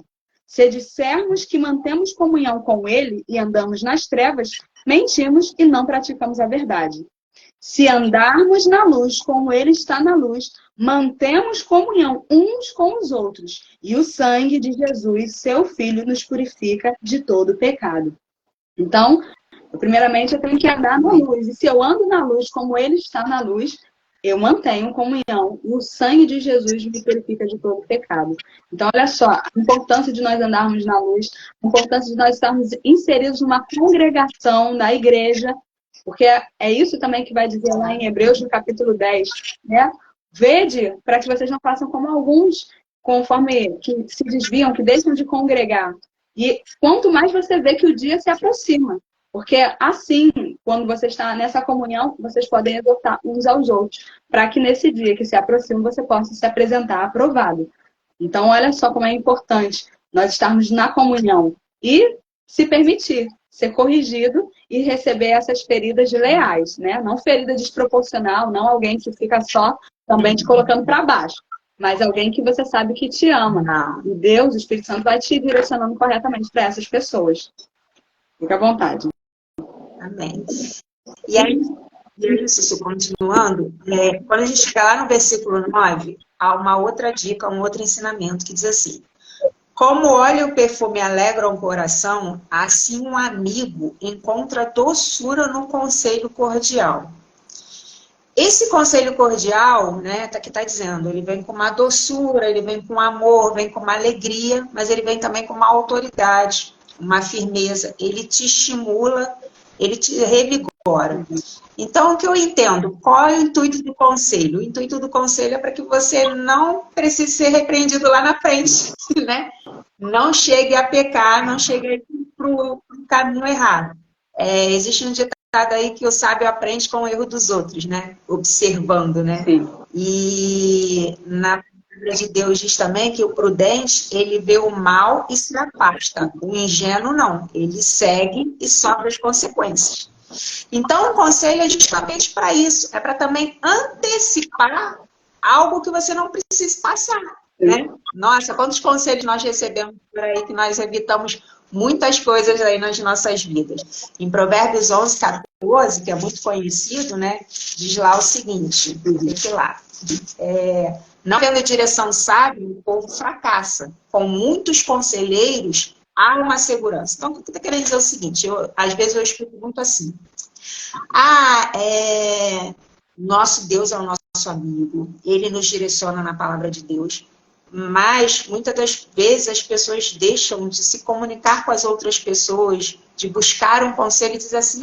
Se dissermos que mantemos comunhão com ele e andamos nas trevas, mentimos e não praticamos a verdade. Se andarmos na luz como ele está na luz, mantemos comunhão uns com os outros. E o sangue de Jesus, seu Filho, nos purifica de todo pecado. Então, primeiramente, eu tenho que andar na luz. E se eu ando na luz como ele está na luz, eu mantenho comunhão. E o sangue de Jesus me purifica de todo pecado. Então, olha só, a importância de nós andarmos na luz, a importância de nós estarmos inseridos numa congregação da igreja, porque é isso também que vai dizer lá em Hebreus, no capítulo 10, né? Vede, para que vocês não façam como alguns, conforme que se desviam, que deixam de congregar. E quanto mais você vê que o dia se aproxima, porque assim, quando você está nessa comunhão, vocês podem exortar uns aos outros, para que nesse dia que se aproxima, você possa se apresentar aprovado. Então, olha só como é importante nós estarmos na comunhão e se permitir ser corrigido e receber essas feridas leais, né? Não ferida desproporcional, não alguém que fica só também te colocando para baixo, mas alguém que você sabe que te ama. E Deus, o Espírito Santo, vai te direcionando corretamente para essas pessoas. Fica à vontade. Amém. E aí, isso, continuando, quando a gente chega lá no versículo 9, há uma outra dica, um outro ensinamento que diz assim, como o óleo e o perfume alegram o coração, assim um amigo encontra doçura no conselho cordial. Esse conselho cordial, né, que está dizendo, ele vem com uma doçura, ele vem com amor, vem com uma alegria, mas ele vem também com uma autoridade, uma firmeza. Ele te estimula, ele te revigora. Então, o que eu entendo? Qual é o intuito do conselho? O intuito do conselho é para que você não precise ser repreendido lá na frente, né? Não chegue a pecar, não chegue para o caminho errado. Existe um ditado aí que o sábio aprende com o erro dos outros, né? Observando, né? Sim. E na palavra de Deus diz também que o prudente, ele vê o mal e se afasta. O ingênuo não. Ele segue e sofre as consequências. Então, o conselho é justamente para isso. É para também antecipar algo que você não precisa passar. Né? Nossa, quantos conselhos nós recebemos por aí que nós evitamos muitas coisas aí nas nossas vidas. Em Provérbios 11:14, que é muito conhecido, né, diz lá o seguinte, esse lá, não tendo direção sábia, o povo fracassa. Com muitos conselheiros, há uma segurança. Então, o que eu estou querendo dizer é o seguinte, às vezes eu explico muito assim, nosso Deus é o nosso amigo, ele nos direciona na palavra de Deus, mas muitas das vezes as pessoas deixam de se comunicar com as outras pessoas, de buscar um conselho e dizer assim,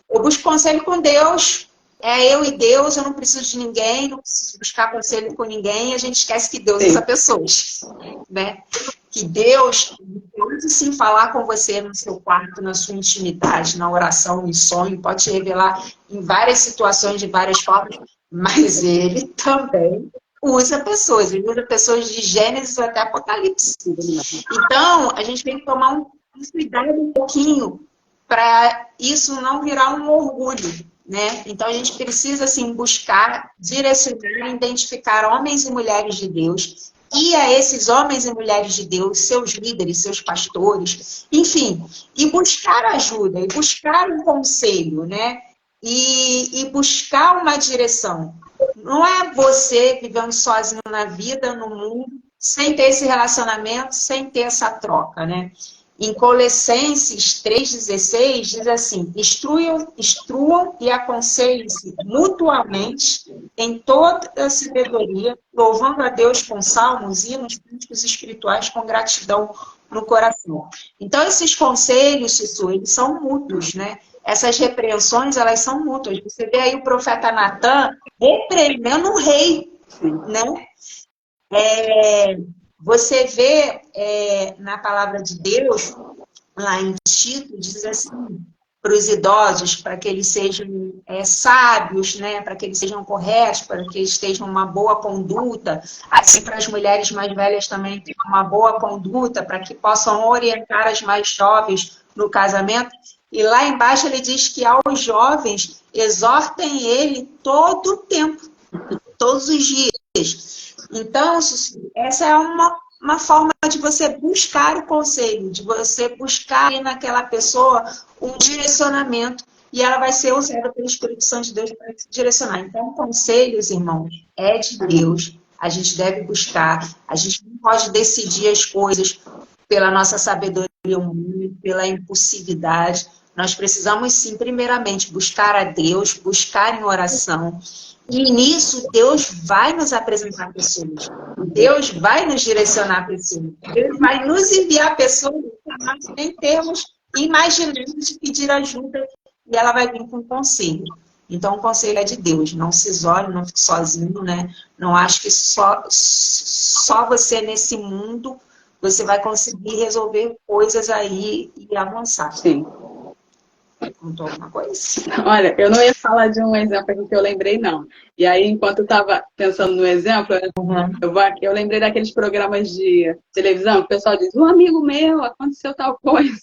eu busco conselho com Deus, é eu e Deus, eu não preciso de ninguém, não preciso buscar conselho com ninguém, e a gente esquece que Deus usa pessoas, né? Que Deus pode sim falar com você no seu quarto, na sua intimidade, na oração, no sonho, pode te revelar em várias situações, de várias formas, mas Ele também usa pessoas, ele usa pessoas de Gênesis até Apocalipse. Então, a gente tem que tomar um cuidado um pouquinho para isso não virar um orgulho, né? Então, a gente precisa, assim, buscar, direcionar, identificar homens e mulheres de Deus, e a esses homens e mulheres de Deus, seus líderes, seus pastores, enfim, e buscar ajuda, e buscar um conselho, né? E buscar uma direção. Não é você vivendo sozinho na vida, no mundo, sem ter esse relacionamento, sem ter essa troca, né? Em Colossenses 3,16 diz assim, instruam e aconselhem-se mutuamente em toda a sabedoria, louvando a Deus com salmos, hinos, cânticos espirituais com gratidão no coração. Então, esses conselhos, Sussu, eles são mútuos, né? Essas repreensões, elas são mútuas. Você vê aí o profeta Natan repreendendo o rei, né? Você vê na palavra de Deus, lá em Tito, diz assim, para os idosos, para que eles sejam sábios, né? Para que eles sejam corretos, para que eles tenham uma boa conduta, assim para as mulheres mais velhas também tenham uma boa conduta, para que possam orientar as mais jovens no casamento. E lá embaixo ele diz que aos jovens exortem ele todo o tempo, todos os dias. Então, essa é uma forma de você buscar o conselho, de você buscar naquela pessoa um direcionamento, e ela vai ser usada pelo Espírito Santo de Deus para te direcionar. Então, conselhos, irmãos, é de Deus. A gente deve buscar, a gente não pode decidir as coisas pela nossa sabedoria humana, pela impulsividade. Nós precisamos, sim, primeiramente, buscar a Deus, buscar em oração. E nisso, Deus vai nos apresentar pessoas. Deus vai nos direcionar pessoas. Deus vai nos enviar pessoas que nós nem temos imaginando de pedir ajuda. E ela vai vir com um conselho. Então, o conselho é de Deus. Não se isole, não fique sozinho, né? Não acho que só você nesse mundo você vai conseguir resolver coisas aí e avançar. Sim. Contou alguma coisa? Olha, eu não ia falar de um exemplo aqui que eu lembrei, não. E aí, enquanto eu estava pensando no exemplo, eu lembrei daqueles programas de televisão que o pessoal diz, um amigo meu, aconteceu tal coisa.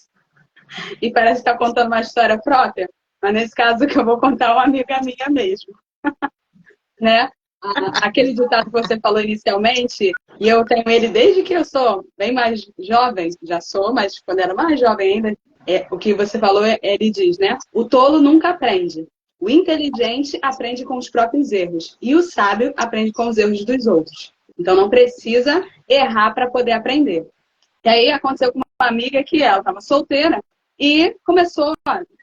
E parece que está contando uma história própria. Mas nesse caso que eu vou contar, uma amiga minha mesmo. Né? Aquele ditado que você falou inicialmente, e eu tenho ele desde que eu sou bem mais jovem, já sou, mas quando era mais jovem ainda, o que você falou, ele diz, né? O tolo nunca aprende. O inteligente aprende com os próprios erros. E o sábio aprende com os erros dos outros. Então não precisa errar para poder aprender. E aí aconteceu com uma amiga que ela estava solteira e começou,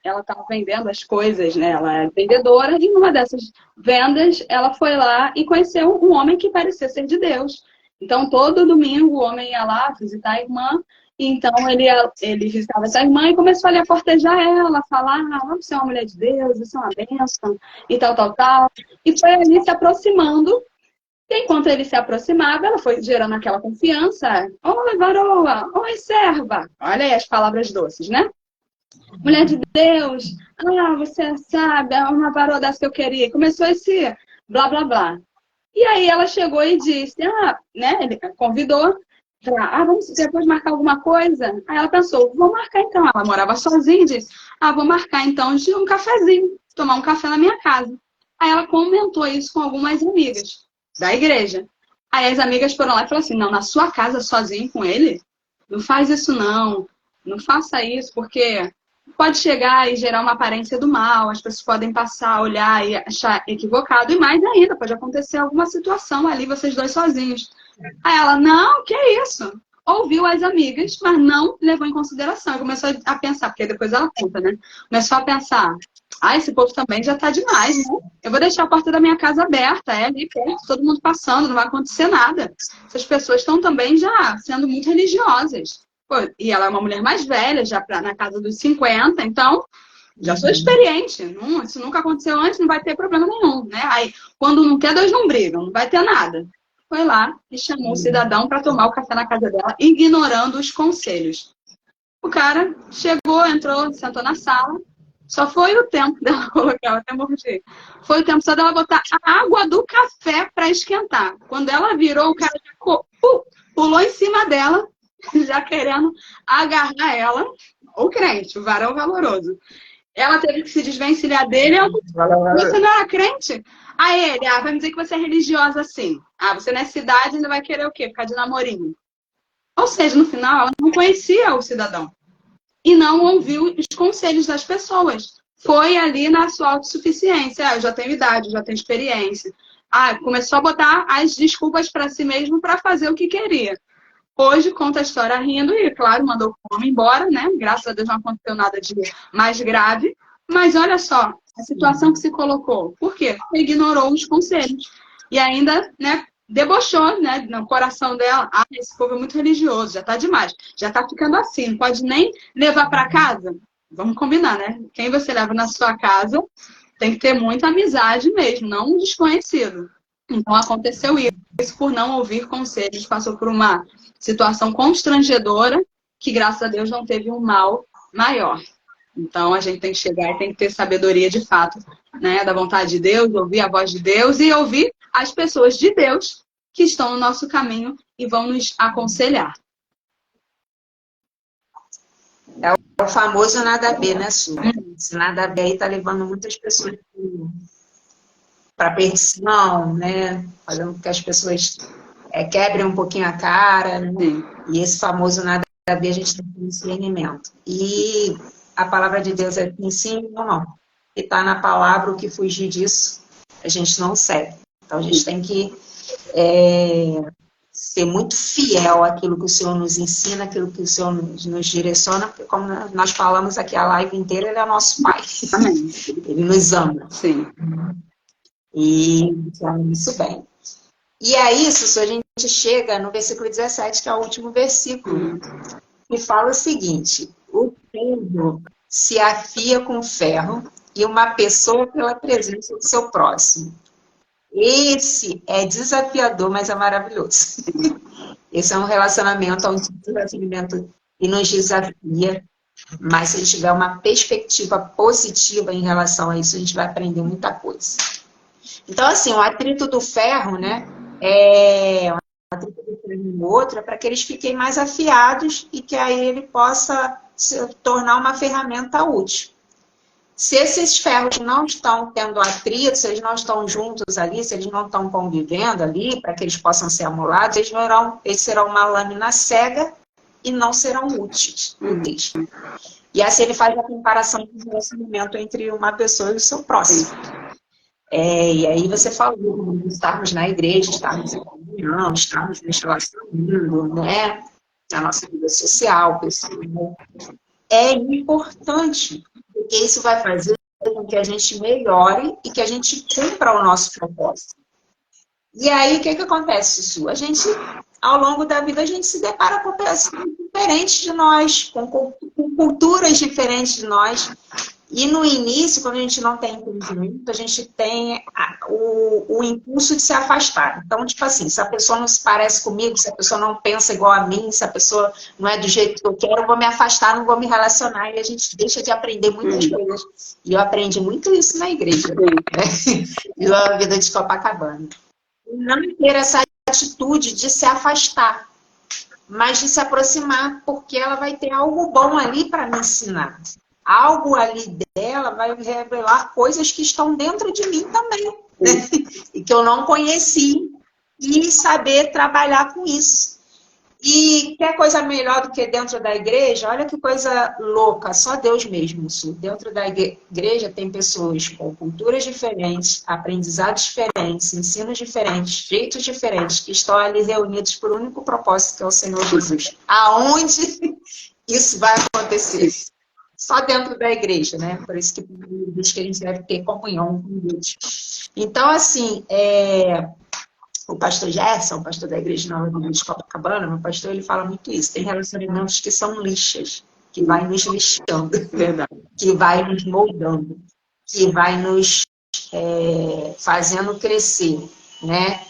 ela estava vendendo as coisas, né? Ela é vendedora, e numa dessas vendas, ela foi lá e conheceu um homem que parecia ser de Deus. Então, todo domingo, o homem ia lá visitar a irmã, e então ele visitava essa irmã e começou ali a cortejar ela, falar, vamos ser uma mulher de Deus, isso é uma bênção, e tal, tal, tal. E foi ali se aproximando. E enquanto ele se aproximava, ela foi gerando aquela confiança. Oi, varoa! Oi, serva! Olha aí as palavras doces, né? Mulher de Deus! Você sabe, é uma varoa dessa que eu queria. Começou esse blá, blá, blá. E aí ela chegou e disse, né? Ele convidou pra, vamos depois marcar alguma coisa? Aí ela pensou, vou marcar então. Ela morava sozinha e disse, vou marcar então de um cafezinho, tomar um café na minha casa. Aí ela comentou isso com algumas amigas da igreja. Aí as amigas foram lá e falaram assim, não, na sua casa sozinho com ele? Não faz isso não. Não faça isso, porque pode chegar e gerar uma aparência do mal, as pessoas podem passar, olhar e achar equivocado, e mais ainda, pode acontecer alguma situação ali, vocês dois sozinhos. Aí ela, não, que isso? Ouviu as amigas, mas não levou em consideração. Começou a pensar, porque depois ela conta, né? Começou a pensar, esse povo também já tá demais, né? Eu vou deixar a porta da minha casa aberta, ali perto, todo mundo passando, não vai acontecer nada. Essas pessoas estão também já sendo muito religiosas. Pô, e ela é uma mulher mais velha, já na casa dos 50, então já sou experiente. Isso nunca aconteceu antes, não vai ter problema nenhum, né? Aí, quando não quer, dois não brigam, não vai ter nada. Foi lá e chamou o cidadão para tomar o café na casa dela, ignorando os conselhos. O cara chegou, entrou, sentou na sala. Só foi o tempo dela colocar, até morrer. Foi o tempo só dela botar a água do café para esquentar. Quando ela virou, o cara já pulou em cima dela, já querendo agarrar ela. O crente, o varão valoroso. Ela teve que se desvencilhar dele. Você não era crente? Aí ele, vai me dizer que você é religiosa assim. Você nessa idade ainda vai querer o quê? Ficar de namorinho. Ou seja, no final, ela não conhecia o cidadão. E não ouviu os conselhos das pessoas. Foi ali na sua autossuficiência. Eu já tenho idade, eu já tenho experiência. Começou a botar as desculpas para si mesmo para fazer o que queria. Hoje conta a história rindo e, claro, mandou o homem embora, né? Graças a Deus não aconteceu nada de mais grave. Mas olha só, a situação que se colocou. Por quê? Porque ignorou os conselhos. E ainda, né, debochou, né, no coração dela. Esse povo é muito religioso, já tá demais. Já tá ficando assim, não pode nem levar para casa. Vamos combinar, né? Quem você leva na sua casa tem que ter muita amizade mesmo, não um desconhecido. Então aconteceu isso por não ouvir conselhos, passou por uma situação constrangedora que, graças a Deus, não teve um mal maior. Então, a gente tem que chegar e tem que ter sabedoria de fato, né, da vontade de Deus, ouvir a voz de Deus e ouvir as pessoas de Deus que estão no nosso caminho e vão nos aconselhar. É o famoso nada a ver, né, Su? Esse nada a ver aí tá levando muitas pessoas para perdição, né? Fazendo com que as pessoas quebrem um pouquinho a cara, né? E esse famoso nada a ver a gente tem que ter discernimento. E a palavra de Deus é assim, sim ou não. E está na palavra, o que fugir disso, a gente não segue. Então a gente tem que ser muito fiel àquilo que o Senhor nos ensina, aquilo que o Senhor nos direciona, porque como nós falamos aqui a live inteira, Ele é nosso Pai. Amém. Ele nos ama. Sim. E isso bem. E aí, Sussu, a gente chega no versículo 17, que é o último versículo, que fala o seguinte: o ferro se afia com ferro e uma pessoa pela presença do seu próximo. Esse é desafiador, mas é maravilhoso. Esse é um relacionamento que nos desafia, mas se a gente tiver uma perspectiva positiva em relação a isso, a gente vai aprender muita coisa. Então, assim, o atrito do ferro, né, o atrito do ferro no outro é para que eles fiquem mais afiados e que aí ele possa se tornar uma ferramenta útil. Se esses ferros não estão tendo atrito, se eles não estão juntos ali, se eles não estão convivendo ali, para que eles possam ser amolados, eles serão uma lâmina cega e não serão úteis. E assim ele faz a comparação do relacionamento entre uma pessoa e o seu próximo. E aí você falou, estarmos na igreja, estarmos em comunhão, estarmos nos relacionando, né? Na nossa vida social, pessoal. É importante, porque isso vai fazer com que a gente melhore e que a gente cumpra o nosso propósito. E aí, o que acontece, Sussu? A gente, ao longo da vida, a gente se depara com pessoas diferentes de nós, com culturas diferentes de nós. E no início, quando a gente não tem entendimento, a gente tem o impulso de se afastar. Então, tipo assim, se a pessoa não se parece comigo, se a pessoa não pensa igual a mim, se a pessoa não é do jeito que eu quero, eu vou me afastar, não vou me relacionar. E a gente deixa de aprender muitas coisas. E eu aprendi muito isso na igreja, né? E a vida de Copacabana. Não ter essa atitude de se afastar, mas de se aproximar, porque ela vai ter algo bom ali para me ensinar. Algo ali dela vai revelar coisas que estão dentro de mim também, né? E que eu não conheci, e saber trabalhar com isso. E quer coisa melhor do que dentro da igreja? Olha que coisa louca, só Deus mesmo, Su. Dentro da igreja tem pessoas com culturas diferentes, aprendizados diferentes, ensinos diferentes, jeitos diferentes, que estão ali reunidos por um único propósito, que é o Senhor Jesus. Aonde isso vai acontecer? Só dentro da igreja, né? Por isso que diz que a gente deve ter comunhão com Deus. Então, assim, o pastor Gerson, o pastor da Igreja Nova de Copacabana, meu pastor, ele fala muito isso. Tem relacionamentos que são lixas, que vai nos lixando, Verdade. que vai nos moldando, que vai nos fazendo crescer, né?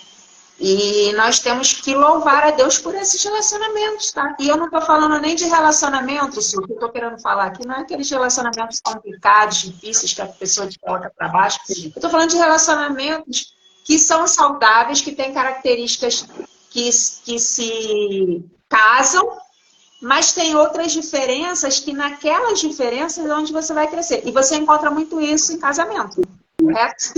E nós temos que louvar a Deus por esses relacionamentos, tá? E eu não estou falando nem de relacionamentos, o que eu estou querendo falar aqui não é aqueles relacionamentos complicados, difíceis, que a pessoa te coloca para baixo. Eu estou falando de relacionamentos que são saudáveis, que têm características que se casam, mas tem outras diferenças que naquelas diferenças é onde você vai crescer. E você encontra muito isso em casamento, correto?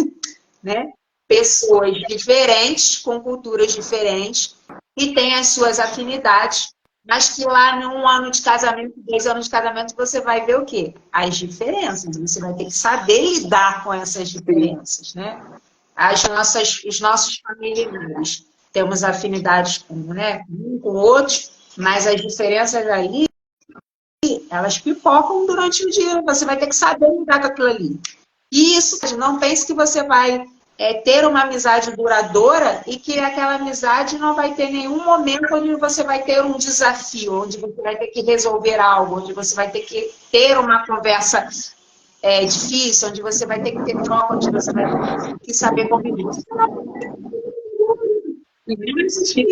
Né? Pessoas diferentes, com culturas diferentes, e têm as suas afinidades, mas que lá num ano de casamento, 2 anos de casamento, você vai ver o quê? As diferenças. Você vai ter que saber lidar com essas diferenças, né? Os nossos familiares. Temos afinidades com, né, um com outros, mas as diferenças ali, elas pipocam durante o dia. Você vai ter que saber lidar com aquilo ali. E isso, não pense que você vai ter uma amizade duradoura e que aquela amizade não vai ter nenhum momento onde você vai ter um desafio, onde você vai ter que resolver algo, onde você vai ter que ter uma conversa difícil, onde você vai ter que ter troca, onde você vai ter que saber conviver.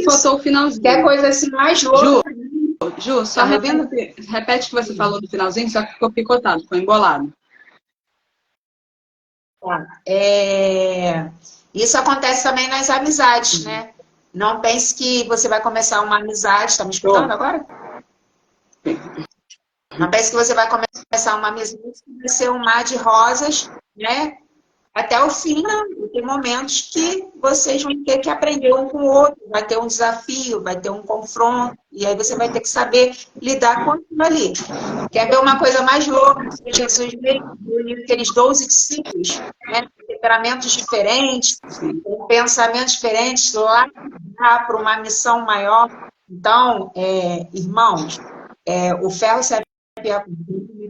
Faltou o finalzinho. Quer coisa assim mais louca. Ju, só repete o que você falou no finalzinho, só que ficou picotado, ficou embolado. Isso acontece também nas amizades, né? Não pense que você vai começar uma amizade. Está me escutando agora? Não pense que você vai começar uma amizade que vai ser um mar de rosas, né? Até o fim, não. Tem momentos que vocês vão ter que aprender um com o outro, vai ter um desafio, vai ter um confronto, e aí você vai ter que saber lidar com aquilo ali. Quer ver uma coisa mais louca? Jesus veio aqueles 12 discípulos, né? Com temperamentos diferentes, com pensamentos diferentes, lá para uma missão maior. Então, irmãos, o ferro serve a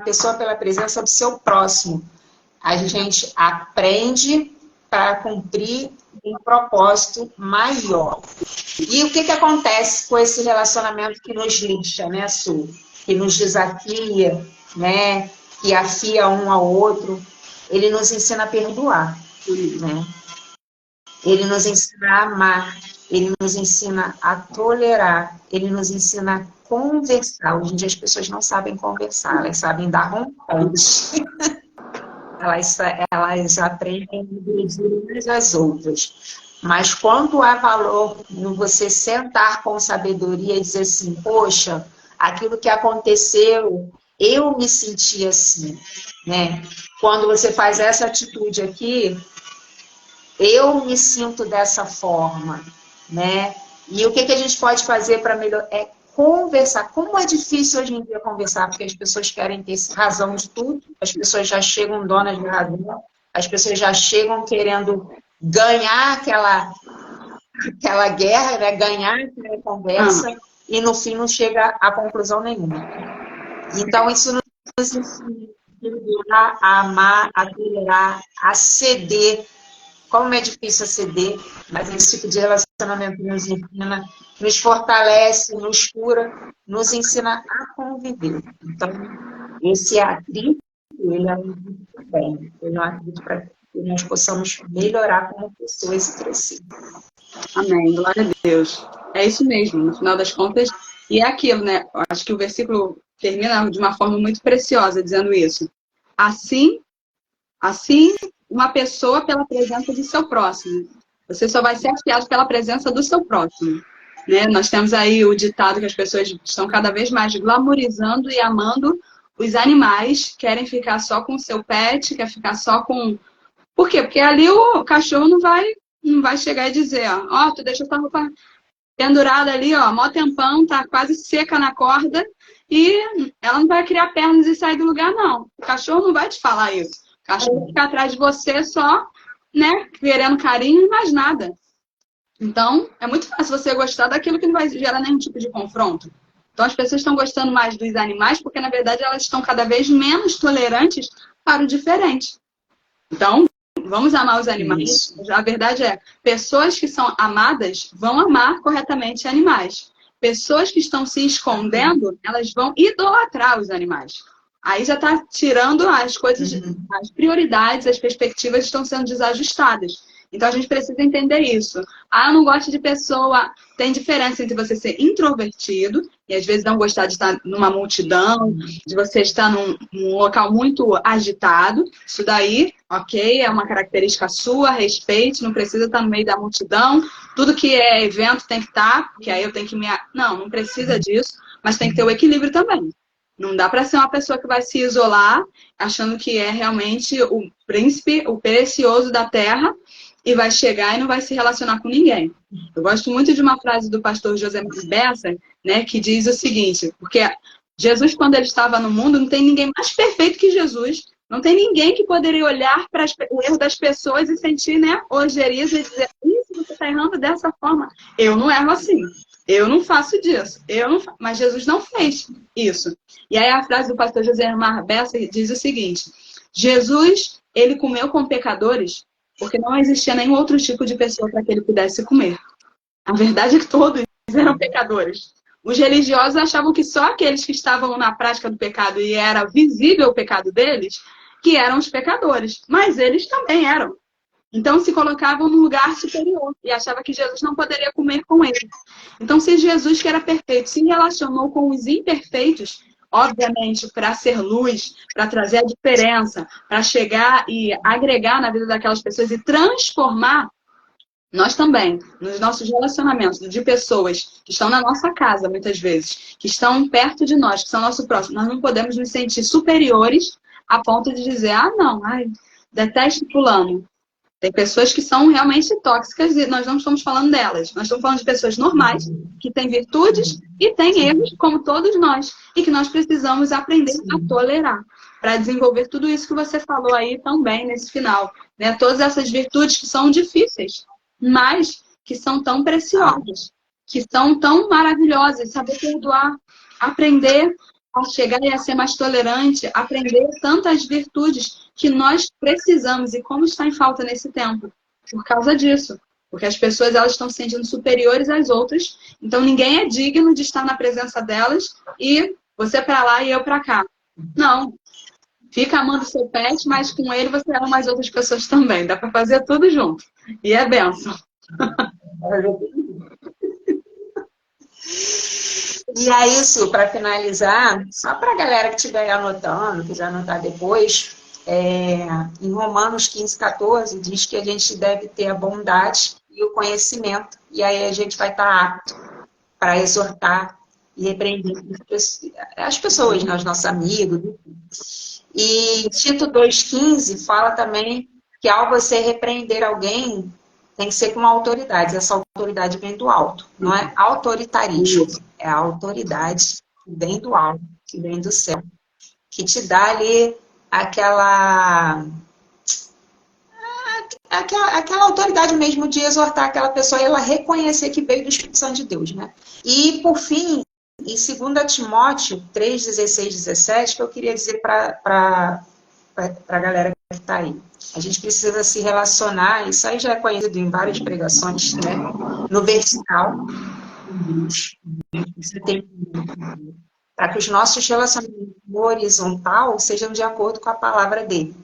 pessoa pela presença do seu próximo. A gente aprende para cumprir um propósito maior. E o que acontece com esse relacionamento que nos lixa, né, Su? Que nos desafia, né? Que afia um ao outro. Ele nos ensina a perdoar, né? Ele nos ensina a amar. Ele nos ensina a tolerar. Ele nos ensina a conversar. Hoje em dia as pessoas não sabem conversar, elas sabem dar rompante. Elas aprendem a dividir umas às outras. Mas quanto há valor no você sentar com sabedoria e dizer assim, poxa, aquilo que aconteceu, eu me senti assim, né? Quando você faz essa atitude aqui, eu me sinto dessa forma, né? E o que a gente pode fazer para melhorar? Conversar. Como é difícil hoje em dia conversar, porque as pessoas querem ter razão de tudo, as pessoas já chegam donas de razão, as pessoas já chegam querendo ganhar aquela guerra, né? Ganhar aquela conversa, e no fim não chega a conclusão nenhuma. Então, isso nos ensina a amar, a tolerar, a ceder. Como é difícil ceder, mas esse tipo de relacionamento nos ensina, nos fortalece, nos cura, nos ensina a conviver. Então, esse atrito, ele é muito bem. Eu acredito para que nós possamos melhorar como pessoas e crescer. Amém, glória a Deus. É isso mesmo, no final das contas. E é aquilo, né? Eu acho que o versículo termina de uma forma muito preciosa, dizendo isso. Assim, uma pessoa pela presença de seu próximo. Você só vai ser afiado pela presença do seu próximo. Né? Nós temos aí o ditado que as pessoas estão cada vez mais glamorizando e amando os animais, querem ficar só com o seu pet, quer ficar só com... Por quê? Porque ali o cachorro não vai chegar e dizer, ó, tu deixa essa roupa pendurada ali, ó, mó tempão, tá quase seca na corda, e ela não vai criar pernas e sair do lugar, não. O cachorro não vai te falar isso. O cachorro vai ficar atrás de você só, né, querendo carinho e mais nada. Então, é muito fácil você gostar daquilo que não vai gerar nenhum tipo de confronto. Então, as pessoas estão gostando mais dos animais porque, na verdade, elas estão cada vez menos tolerantes para o diferente. Então, vamos amar os animais. Isso. A verdade é, pessoas que são amadas vão amar corretamente animais. Pessoas que estão se escondendo, elas vão idolatrar os animais. Aí já está tirando as coisas, as prioridades, as perspectivas estão sendo desajustadas. Então a gente precisa entender isso. Ah, eu não gosto de pessoa. Tem diferença entre você ser introvertido e às vezes não gostar de estar numa multidão, de você estar num local muito agitado. Isso daí, ok, é uma característica sua, respeite, não precisa estar no meio da multidão. Tudo que é evento tem que estar, porque aí eu tenho que me. Não, não precisa disso, mas tem que ter o equilíbrio também. Não dá para ser uma pessoa que vai se isolar achando que é realmente o príncipe, o precioso da terra, e vai chegar e não vai se relacionar com ninguém. Eu gosto muito de uma frase do pastor José Bessa, né, que diz o seguinte, porque Jesus, quando ele estava no mundo, não tem ninguém mais perfeito que Jesus, não tem ninguém que poderia olhar para o erro das pessoas e sentir, né, ojeriza e dizer, isso, você está errando dessa forma. Eu não erro assim. Eu não faço disso. Mas Jesus não fez isso. E aí a frase do pastor José Bessa diz o seguinte, Jesus, ele comeu com pecadores porque não existia nenhum outro tipo de pessoa para que ele pudesse comer. A verdade é que todos eram pecadores. Os religiosos achavam que só aqueles que estavam na prática do pecado e era visível o pecado deles, que eram os pecadores. Mas eles também eram. Então se colocavam num lugar superior e achava que Jesus não poderia comer com eles. Então se Jesus, que era perfeito, se relacionou com os imperfeitos, obviamente, para ser luz, para trazer a diferença, para chegar e agregar na vida daquelas pessoas e transformar, nós também, nos nossos relacionamentos de pessoas que estão na nossa casa, muitas vezes, que estão perto de nós, que são nosso próximo, nós não podemos nos sentir superiores a ponto de dizer, ah, não, ai, detesto fulano. Tem pessoas que são realmente tóxicas e nós não estamos falando delas. Nós estamos falando de pessoas normais, que têm virtudes e têm erros, como todos nós. E que nós precisamos aprender a tolerar. Para desenvolver tudo isso que você falou aí também nesse final. Né? Todas essas virtudes que são difíceis, mas que são tão preciosas. Que são tão maravilhosas. Saber perdoar. Aprender a chegar e a ser mais tolerante. Aprender tantas virtudes que nós precisamos e como está em falta nesse tempo, por causa disso. Porque as pessoas elas estão se sentindo superiores às outras, então ninguém é digno de estar na presença delas e você para lá e eu para cá. Não. Fica amando seu pet, mas com ele você ama as outras pessoas também. Dá para fazer tudo junto. E é bênção. E aí, Su, para finalizar, só para a galera que estiver anotando, quiser anotar depois, em Romanos 15:14 diz que a gente deve ter a bondade e o conhecimento. E aí a gente vai estar apto para exortar e repreender as pessoas, né, os nossos amigos. E Tito 2,15 fala também que ao você repreender alguém, tem que ser com autoridade. Essa autoridade vem do alto. Não é autoritarismo. É a autoridade que vem do alto, que vem do céu. Que te dá ali aquela autoridade mesmo de exortar aquela pessoa e ela reconhecer que veio do Espírito Santo de Deus, né? E, por fim, em 2 Timóteo 3:16-17, que eu queria dizer para a galera que está aí. A gente precisa se relacionar, isso aí já é conhecido em várias pregações, né? No vertical. Você tem para que os nossos relacionamentos no horizontal sejam de acordo com a palavra dele.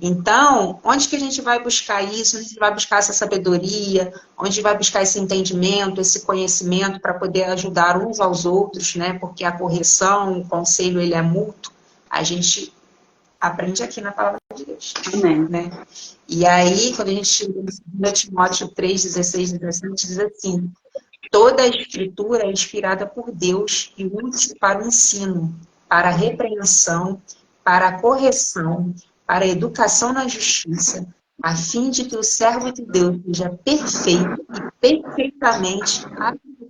Então, onde que a gente vai buscar isso? Onde a gente vai buscar essa sabedoria? Onde a gente vai buscar esse entendimento, esse conhecimento para poder ajudar uns aos outros, né? Porque a correção, o conselho, ele é mútuo. A gente aprende aqui na palavra de Deus. Amém. Né? E aí, quando a gente chega em 2 Timóteo 3:16-17, diz assim: toda a escritura é inspirada por Deus e útil para o ensino, para a repreensão, para a correção, para a educação na justiça, a fim de que o servo de Deus seja perfeito e perfeitamente apto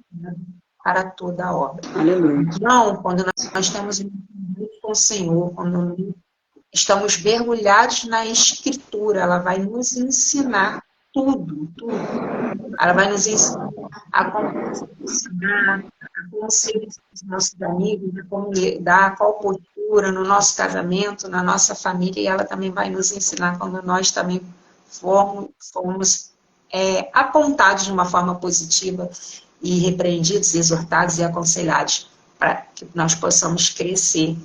para toda a obra. Aleluia. Então, quando nós temos um encontro com o Senhor, quando estamos mergulhados na Escritura, ela vai nos ensinar tudo, tudo. Ela vai nos ensinar a como se posicionar, a como ser os nossos amigos, a como lidar, qual postura no nosso casamento, na nossa família, e ela também vai nos ensinar quando nós também fomos apontados de uma forma positiva e repreendidos, exortados e aconselhados para que nós possamos crescer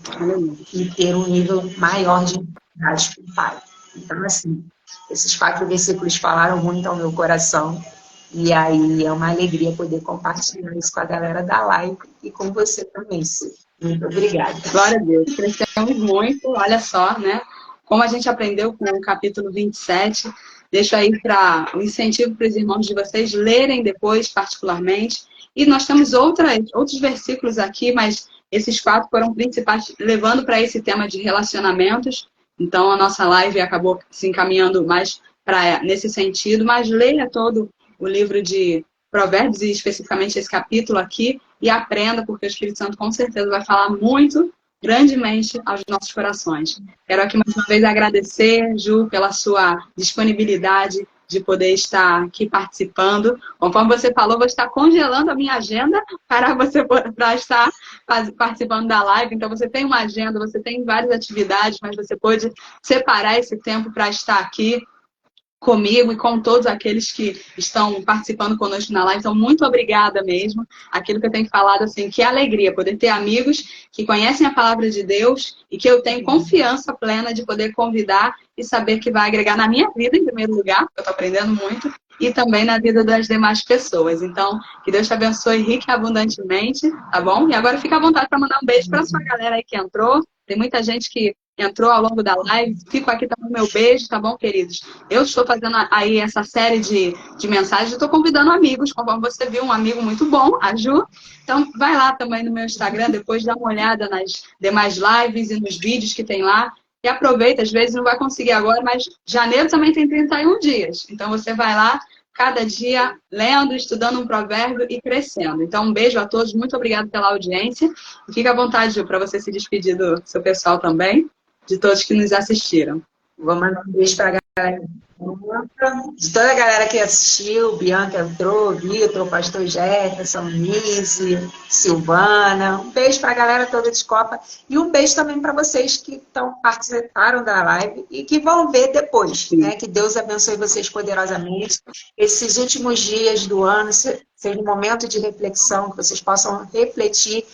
e ter um nível maior de intimidade com o Pai. Então, assim, esses 4 versículos falaram muito ao meu coração, e aí é uma alegria poder compartilhar isso com a galera da live e com você também, Su. Muito obrigada. Glória a Deus. Crescemos muito, olha só, né? Como a gente aprendeu com o capítulo 27, deixo aí para o incentivo para os irmãos de vocês lerem depois, particularmente. E nós temos outros versículos aqui, mas esses 4 foram principais, levando para esse tema de relacionamentos. Então, a nossa live acabou se encaminhando mais nesse sentido, mas leia todo o livro de Provérbios, e especificamente esse capítulo aqui, e aprenda, porque o Espírito Santo com certeza vai falar muito, grandemente, aos nossos corações. Quero aqui mais uma vez agradecer, Ju, pela sua disponibilidade de poder estar aqui participando. Conforme você falou, vou estar congelando a minha agenda para estar participando da live. Então, você tem uma agenda, você tem várias atividades, mas você pode separar esse tempo para estar aqui comigo e com todos aqueles que estão participando conosco na live. Então, muito obrigada mesmo. Aquilo que eu tenho falado, assim, que alegria poder ter amigos que conhecem a palavra de Deus e que eu tenho confiança plena de poder convidar e saber que vai agregar na minha vida, em primeiro lugar, porque eu estou aprendendo muito, e também na vida das demais pessoas. Então, que Deus te abençoe rica e abundantemente, tá bom? E agora fica à vontade para mandar um beijo para sua galera aí que entrou. Tem muita gente que entrou ao longo da live. Fico aqui também o meu beijo, tá bom, queridos? Eu estou fazendo aí essa série de mensagens, estou convidando amigos, conforme você viu, um amigo muito bom, a Ju. Então, vai lá também no meu Instagram, depois dá uma olhada nas demais lives e nos vídeos que tem lá. E aproveita, às vezes não vai conseguir agora, mas janeiro também tem 31 dias. Então, você vai lá, cada dia, lendo, estudando um provérbio e crescendo. Então, um beijo a todos, muito obrigada pela audiência. E fica à vontade, Ju, para você se despedir do seu pessoal também, de todos que nos assistiram. Vou mandar um beijo para a galera de toda a galera que assistiu. Bianca entrou, Vitor, Pastor Jefferson, Nise, Silvana. Um beijo para a galera toda de Copa. E um beijo também para vocês que participaram da live e que vão ver depois. Né? Que Deus abençoe vocês poderosamente. Esses últimos dias do ano seja um momento de reflexão, que vocês possam refletir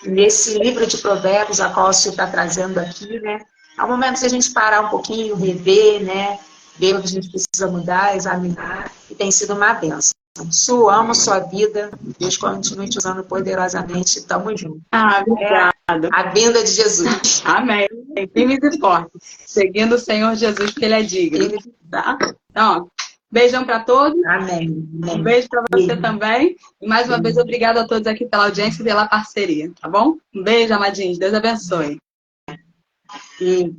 nesse livro de Provérbios, a qual o senhor está trazendo aqui, né? É um momento de a gente parar um pouquinho, rever, né? Ver o que a gente precisa mudar, examinar, e tem sido uma bênção. Su, amo sua vida, Deus continue te usando poderosamente, tamo junto. Obrigada. A vinda de Jesus. Amém. Firmes e fortes, seguindo o Senhor Jesus, porque Ele é digno. Tá? Então, ó, beijão para todos. Amém. Um beijo para você também. E mais uma vez, obrigada a todos aqui pela audiência e pela parceria, tá bom? Um beijo, amadinhos. Deus abençoe. E